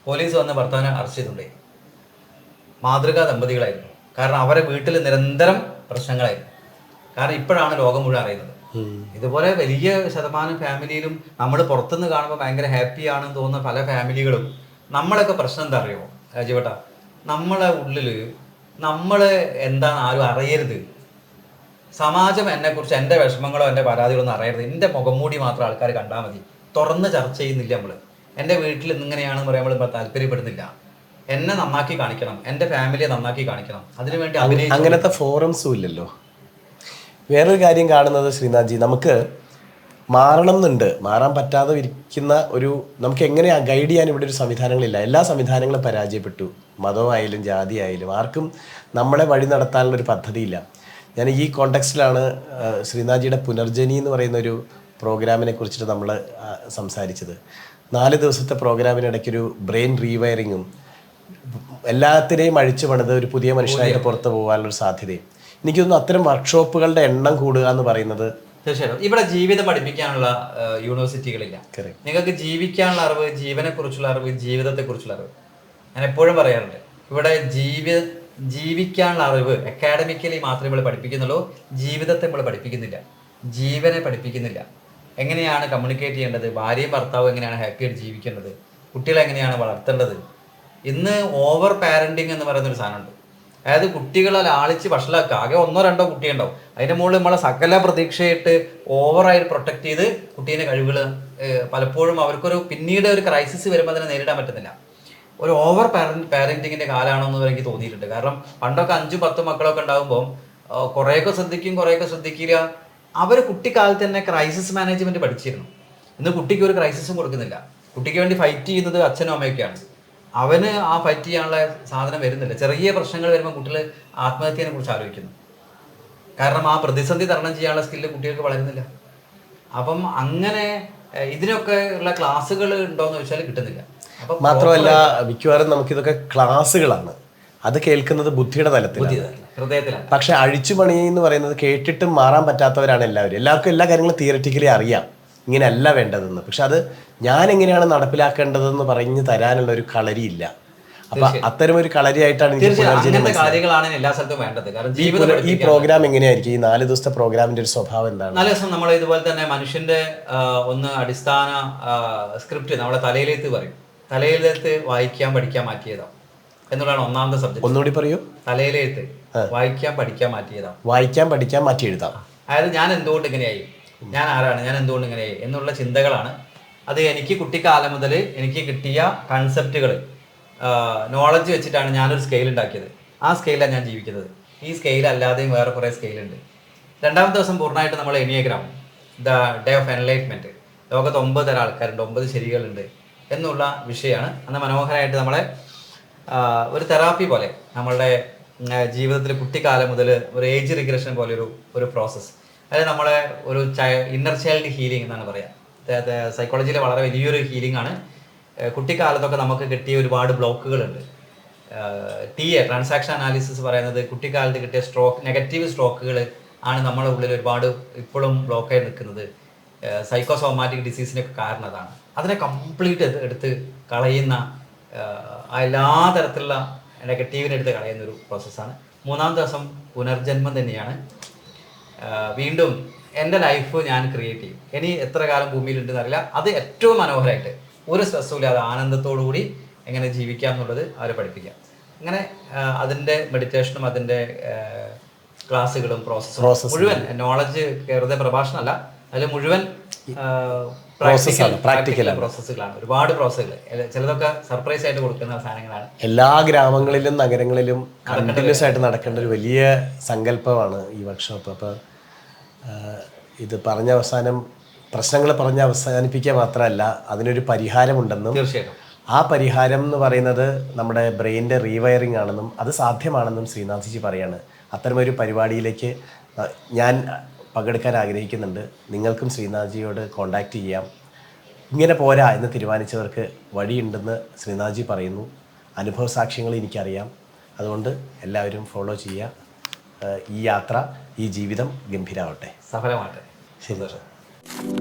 Speaker 1: പോലീസ് വന്ന് ഭർത്താവിനെ അറസ്റ്റ് ചെയ്തിട്ടുണ്ടായി. മാതൃകാ ദമ്പതികളായിരുന്നു. കാരണം അവരെ വീട്ടിൽ നിരന്തരം പ്രശ്നങ്ങളായിരുന്നു. കാരണം ഇപ്പോഴാണ് ലോകം മുഴുവൻ അറിയുന്നത്. ഇതുപോലെ വലിയ ശതമാനം ഫാമിലിയിലും നമ്മൾ പുറത്തുനിന്ന് കാണുമ്പോൾ ഭയങ്കര ഹാപ്പി ആണെന്ന് തോന്നുന്ന പല ഫാമിലികളും നമ്മളൊക്കെ പ്രശ്നം എന്താ അറിയുമോ രാജീവേട്ടാ? നമ്മളെ ഉള്ളിൽ നമ്മൾ എന്താണ് ആരും അറിയരുത്. സമാജം എന്നെക്കുറിച്ച് എൻ്റെ വിഷമങ്ങളോ എൻ്റെ പരാതികളൊന്നും അറിയരുത്. എൻ്റെ മുഖംമൂടി മാത്രം ആൾക്കാർ കണ്ടാൽ മതി. തുറന്ന് ചർച്ച ചെയ്യുന്നില്ല നമ്മൾ. എൻ്റെ വീട്ടിൽ ഇങ്ങനെയാണെന്ന് പറയാൻ നമ്മൾ താല്പര്യപ്പെടുന്നില്ല. എന്നെ നന്നാക്കി കാണിക്കണം, എൻ്റെ ഫാമിലിയെ നന്നാക്കി കാണിക്കണം. അതിനുവേണ്ടി
Speaker 2: അങ്ങനത്തെ ഫോറംസും ഇല്ലല്ലോ. വേറൊരു കാര്യം കാണുന്നത് ശ്രീനാഥ്ജി, നമുക്ക് മാറണം എന്നുണ്ട്, മാറാൻ പറ്റാതെ ഇരിക്കുന്ന നമുക്ക് എങ്ങനെ ഗൈഡ് ചെയ്യാൻ ഇവിടെ ഒരു സംവിധാനങ്ങളില്ല. എല്ലാ സംവിധാനങ്ങളും പരാജയപ്പെട്ടു. മതമായാലും ജാതി ആയാലും ആർക്കും നമ്മളെ വഴി നടത്താനുള്ളൊരു പദ്ധതിയില്ല. ഞാൻ ഈ കോണ്ടെക്സ്റ്റിലാണ് ശ്രീനാഥ്ജിയുടെ പുനർജനി എന്ന് പറയുന്ന ഒരു പ്രോഗ്രാമിനെ കുറിച്ചിട്ട് നമ്മൾ സംസാരിച്ചത്. 4 ദിവസത്തെ പ്രോഗ്രാമിനിടയ്ക്കൊരു ബ്രെയിൻ റീവയറിങ്ങും എല്ലാത്തിനെയും അഴിച്ചു പണിത് ഒരു പുതിയ മനുഷ്യനായിട്ട് പുറത്ത് പോകാനുള്ളൊരു സാധ്യതയും. എനിക്ക് തോന്നുന്നു അത്തരം വർക്ക്ഷോപ്പുകളുടെ എണ്ണം കൂടുക എന്ന് പറയുന്നത്.
Speaker 1: തീർച്ചയായിട്ടും ഇവിടെ ജീവിതം പഠിപ്പിക്കാനുള്ള യൂണിവേഴ്സിറ്റികളില്ല. നിങ്ങൾക്ക് ജീവിക്കാനുള്ള അറിവ്, ജീവനെ കുറിച്ചുള്ള അറിവ്, ജീവിതത്തെ കുറിച്ചുള്ള അറിവ് ഞാൻ എപ്പോഴും പറയാറുണ്ട്. ഇവിടെ ജീവിക്കാനുള്ള അറിവ് അക്കാഡമിക്കലി മാത്രമേ നമ്മൾ പഠിപ്പിക്കുന്നുള്ളൂ. ജീവിതത്തെ നമ്മൾ പഠിപ്പിക്കുന്നില്ല, ജീവനെ പഠിപ്പിക്കുന്നില്ല. എങ്ങനെയാണ് കമ്മ്യൂണിക്കേറ്റ് ചെയ്യേണ്ടത്, ഭാര്യയും ഭർത്താവും എങ്ങനെയാണ് ഹാപ്പിയായിട്ട് ജീവിക്കേണ്ടത്, കുട്ടികളെ എങ്ങനെയാണ് വളർത്തേണ്ടത്. ഇന്ന് ഓവർ പാരന്റിങ് എന്ന് പറയുന്നൊരു സാധനമുണ്ട്. അതായത് കുട്ടികളെ ലാളിച്ച് വഷളാക്കുക. ആകെ 1-2 കുട്ടിയുണ്ടാവും. അതിൻ്റെ മുകളിൽ നമ്മളെ സകല പ്രതീക്ഷയായിട്ട് ഓവറായിട്ട് പ്രൊട്ടക്ട് ചെയ്ത് കുട്ടീൻ്റെ കഴിവുകൾ പലപ്പോഴും അവർക്കൊരു പിന്നീട് ഒരു ക്രൈസിസ് വരുമ്പോൾ അതിനെ നേരിടാൻ പറ്റുന്നില്ല. ഒരു ഓവർ പാരന്റിങ്ങിൻ്റെ കാലമാണോ എന്ന് എനിക്ക് തോന്നിയിട്ടുണ്ട്. കാരണം പണ്ടൊക്കെ 5-10 മക്കളൊക്കെ ഉണ്ടാകുമ്പോൾ കുറേയൊക്കെ ശ്രദ്ധിക്കും, കുറേയൊക്കെ ശ്രദ്ധിക്കില്ല. അവർ കുട്ടിക്കാലത്ത് തന്നെ ക്രൈസിസ് മാനേജ്മെന്റ് പഠിച്ചിരുന്നു. ഇന്ന് കുട്ടിക്ക് ഒരു ക്രൈസിസും കൊടുക്കുന്നില്ല. കുട്ടിക്ക് വേണ്ടി ഫൈറ്റ് ചെയ്യുന്നത് അച്ഛനും അമ്മയൊക്കെയാണ്. അവന് ആ ഫൈറ്റ് ചെയ്യാനുള്ള സാധനം വരുന്നില്ല. ചെറിയ പ്രശ്നങ്ങൾ വരുമ്പോൾ കുട്ടികൾ ആത്മഹത്യനെ കുറിച്ച് ആലോചിക്കുന്നു. കാരണം ആ പ്രതിസന്ധി തരണം ചെയ്യാനുള്ള സ്കില്ല് കുട്ടികൾക്ക് വളരുന്നില്ല. അപ്പം അങ്ങനെ ഇതിനൊക്കെ ഉള്ള ക്ലാസ്സുകൾ ഉണ്ടോയെന്ന് ചോദിച്ചാൽ കിട്ടുന്നില്ല. അപ്പം
Speaker 2: മാത്രമല്ല മിക്കവാറും നമുക്കിതൊക്കെ ക്ലാസ്സുകളാണ്. അത് കേൾക്കുന്നത് ബുദ്ധിയുടെ തലത്തിലാണ്,
Speaker 1: ഹൃദയത്തിലാണ്.
Speaker 2: പക്ഷെ അഴിച്ചുപണി എന്ന് പറയുന്നത് കേട്ടിട്ടും മാറാൻ പറ്റാത്തവരാണ് എല്ലാവരും. എല്ലാവർക്കും എല്ലാ കാര്യങ്ങളും തിയററ്റിക്കലി അറിയാം, ഇങ്ങനെയല്ല വേണ്ടതെന്ന്. പക്ഷെ അത് ഞാൻ എങ്ങനെയാണ് നടപ്പിലാക്കേണ്ടതെന്ന് പറഞ്ഞു തരാനുള്ള ഒരു കളരിയില്ല. അപ്പൊ അത്തരം ഒരു കളരിയായിട്ടാണ്
Speaker 1: കാര്യങ്ങളാണ് എല്ലാ സ്ഥലത്തും വേണ്ടത്. കാരണം
Speaker 2: ഈ പ്രോഗ്രാം എങ്ങനെയായിരിക്കും, ഈ 4 ദിവസത്തെ പ്രോഗ്രാമിന്റെ ഒരു സ്വഭാവം എന്താണ്?
Speaker 1: 4 ദിവസം നമ്മൾ ഇതുപോലെ തന്നെ മനുഷ്യന്റെ ഒന്ന് അടിസ്ഥാന സ്ക്രിപ്റ്റ് നമ്മളെ തലയിലെഴുത്ത് പറയും. തലയിലെഴുത്ത് വായിക്കാൻ പഠിക്കാൻ മാറ്റിയതാ എന്നുള്ളതാണ് ഒന്നാമത്തെ സബ്ജക്ട്.
Speaker 2: ഒന്നുകൂടി പറയൂ.
Speaker 1: തലയിലെഴുത്ത് വായിക്കാൻ പഠിക്കാൻ മാറ്റിയതാ.
Speaker 2: വായിക്കാൻ പഠിക്കാൻ മാറ്റി എഴുതാം.
Speaker 1: അതായത് ഞാൻ എന്തുകൊണ്ട് ഇങ്ങനെയായി, ഞാൻ ആരാണ്, ഞാൻ എന്തുകൊണ്ട് ഇങ്ങനെയായി എന്നുള്ള ചിന്തകളാണ്. അത് എനിക്ക് കുട്ടിക്കാലം മുതൽ എനിക്ക് കിട്ടിയ കൺസെപ്റ്റുകൾ, നോളജ് വെച്ചിട്ടാണ് ഞാനൊരു സ്കെയിൽ ഉണ്ടാക്കിയത്. ആ സ്കെയിലാണ് ഞാൻ ജീവിക്കുന്നത്. ഈ സ്കെയിൽ അല്ലാതെയും വേറെ കുറേ സ്കെയിലുണ്ട്. 2ാമത്തെ ദിവസം പൂർണ്ണമായിട്ട് നമ്മൾ എനിയഗ്രാം, ദ ഡേ ഓഫ് എൻലൈറ്റ്മെൻറ്റ്, ലോകത്ത് 9 തരം ആൾക്കാരുണ്ട്, 9 ശരികളുണ്ട് എന്നുള്ള വിഷയമാണ്. അന്ന് മനോഹരമായിട്ട് നമ്മളെ ഒരു തെറാപ്പി പോലെ നമ്മളുടെ ജീവിതത്തിൽ കുട്ടിക്കാലം മുതൽ ഒരു ഏജ് റിഗ്രഷൻ പോലെ ഒരു പ്രോസസ്സ്. അതായത് നമ്മളെ ഒരു ഇന്നർ ചൈൽഡ് ഹീലിംഗ് എന്നാണ് പറയുക. സൈക്കോളജിയിലെ വളരെ വലിയൊരു ഹീലിംഗ് ആണ്. കുട്ടിക്കാലത്തൊക്കെ നമുക്ക് കിട്ടിയ ഒരുപാട് ബ്ലോക്കുകളുണ്ട്. ട്രാൻസാക്ഷൻ അനാലിസിസ് പറയുന്നത് കുട്ടിക്കാലത്ത് കിട്ടിയ നെഗറ്റീവ് സ്ട്രോക്കുകൾ ആണ് നമ്മുടെ ഉള്ളിൽ ഒരുപാട് ഇപ്പോഴും ബ്ലോക്കായി നിൽക്കുന്നത്. സൈക്കോസോമാറ്റിക് ഡിസീസിനൊക്കെ കാരണം അതാണ്. അതിനെ കംപ്ലീറ്റ് എടുത്ത് കളയുന്ന എല്ലാ തരത്തിലുള്ള നെഗറ്റീവിനെടുത്ത് കളയുന്നൊരു പ്രോസസ്സാണ്. 3ാമത്തെ ദിവസം പുനർജന്മം തന്നെയാണ്. വീണ്ടും എൻ്റെ ലൈഫ് ഞാൻ ക്രിയേറ്റ് ചെയ്യും. ഇനി എത്ര കാലം ഭൂമിയിലുണ്ടെന്ന് അറിയില്ല. അത് ഏറ്റവും മനോഹരമായിട്ട് ഒരു സ്ട്രെസ്സും ഇല്ലാതെ ആനന്ദത്തോടു കൂടി എങ്ങനെ ജീവിക്കാം എന്നുള്ളത് അവരെ പഠിപ്പിക്കാം. അങ്ങനെ അതിൻ്റെ മെഡിറ്റേഷനും അതിൻ്റെ ക്ലാസ്സുകളും പ്രോസസ്സും മുഴുവൻ നോളജ് വെറുതെ പ്രഭാഷണമല്ല, അതിൽ മുഴുവൻ പ്രാക്ടിക്കൽ പ്രോസസ്സുകളാണ്. ഒരുപാട് പ്രോസസ്സുകൾ, ചിലതൊക്കെ സർപ്രൈസ് ആയിട്ട് കൊടുക്കുന്ന സാധനങ്ങളാണ്.
Speaker 2: എല്ലാ ഗ്രാമങ്ങളിലും നഗരങ്ങളിലും കണ്ടിന്യൂസ് ആയിട്ട് നടക്കേണ്ട ഒരു വലിയ സങ്കല്പമാണ് ഈ വർക്ക്ഷോപ്പ്. അപ്പോൾ ഇത് പ്രശ്നങ്ങൾ പറഞ്ഞ് അവസാനിപ്പിക്കുക മാത്രമല്ല, അതിനൊരു പരിഹാരമുണ്ടെന്നും
Speaker 1: തീർച്ചയായിട്ടും
Speaker 2: ആ പരിഹാരം എന്ന് പറയുന്നത് നമ്മുടെ ബ്രെയിനിൻ്റെ റീവയറിംഗ് ആണെന്നും അത് സാധ്യമാണെന്നും ശ്രീനാഥ്ജി പറയാണ്. അത്തരമൊരു പരിപാടിയിലേക്ക് ഞാൻ പങ്കെടുക്കാൻ ആഗ്രഹിക്കുന്നുണ്ട്. നിങ്ങൾക്കും ശ്രീനാഥ്ജിയോട് കോണ്ടാക്റ്റ് ചെയ്യാം. ഇങ്ങനെ പോരാ എന്ന് തീരുമാനിച്ചവർക്ക് വഴിയുണ്ടെന്ന് ശ്രീനാഥ്ജി പറയുന്നു. അനുഭവ സാക്ഷ്യങ്ങൾ എനിക്കറിയാം. അതുകൊണ്ട് എല്ലാവരും ഫോളോ ചെയ്യുക. ഈ യാത്ര, ഈ ജീവിതം ഗംഭീരമാവട്ടെ.
Speaker 1: സഫലമാട്ടെ.
Speaker 2: ശരി.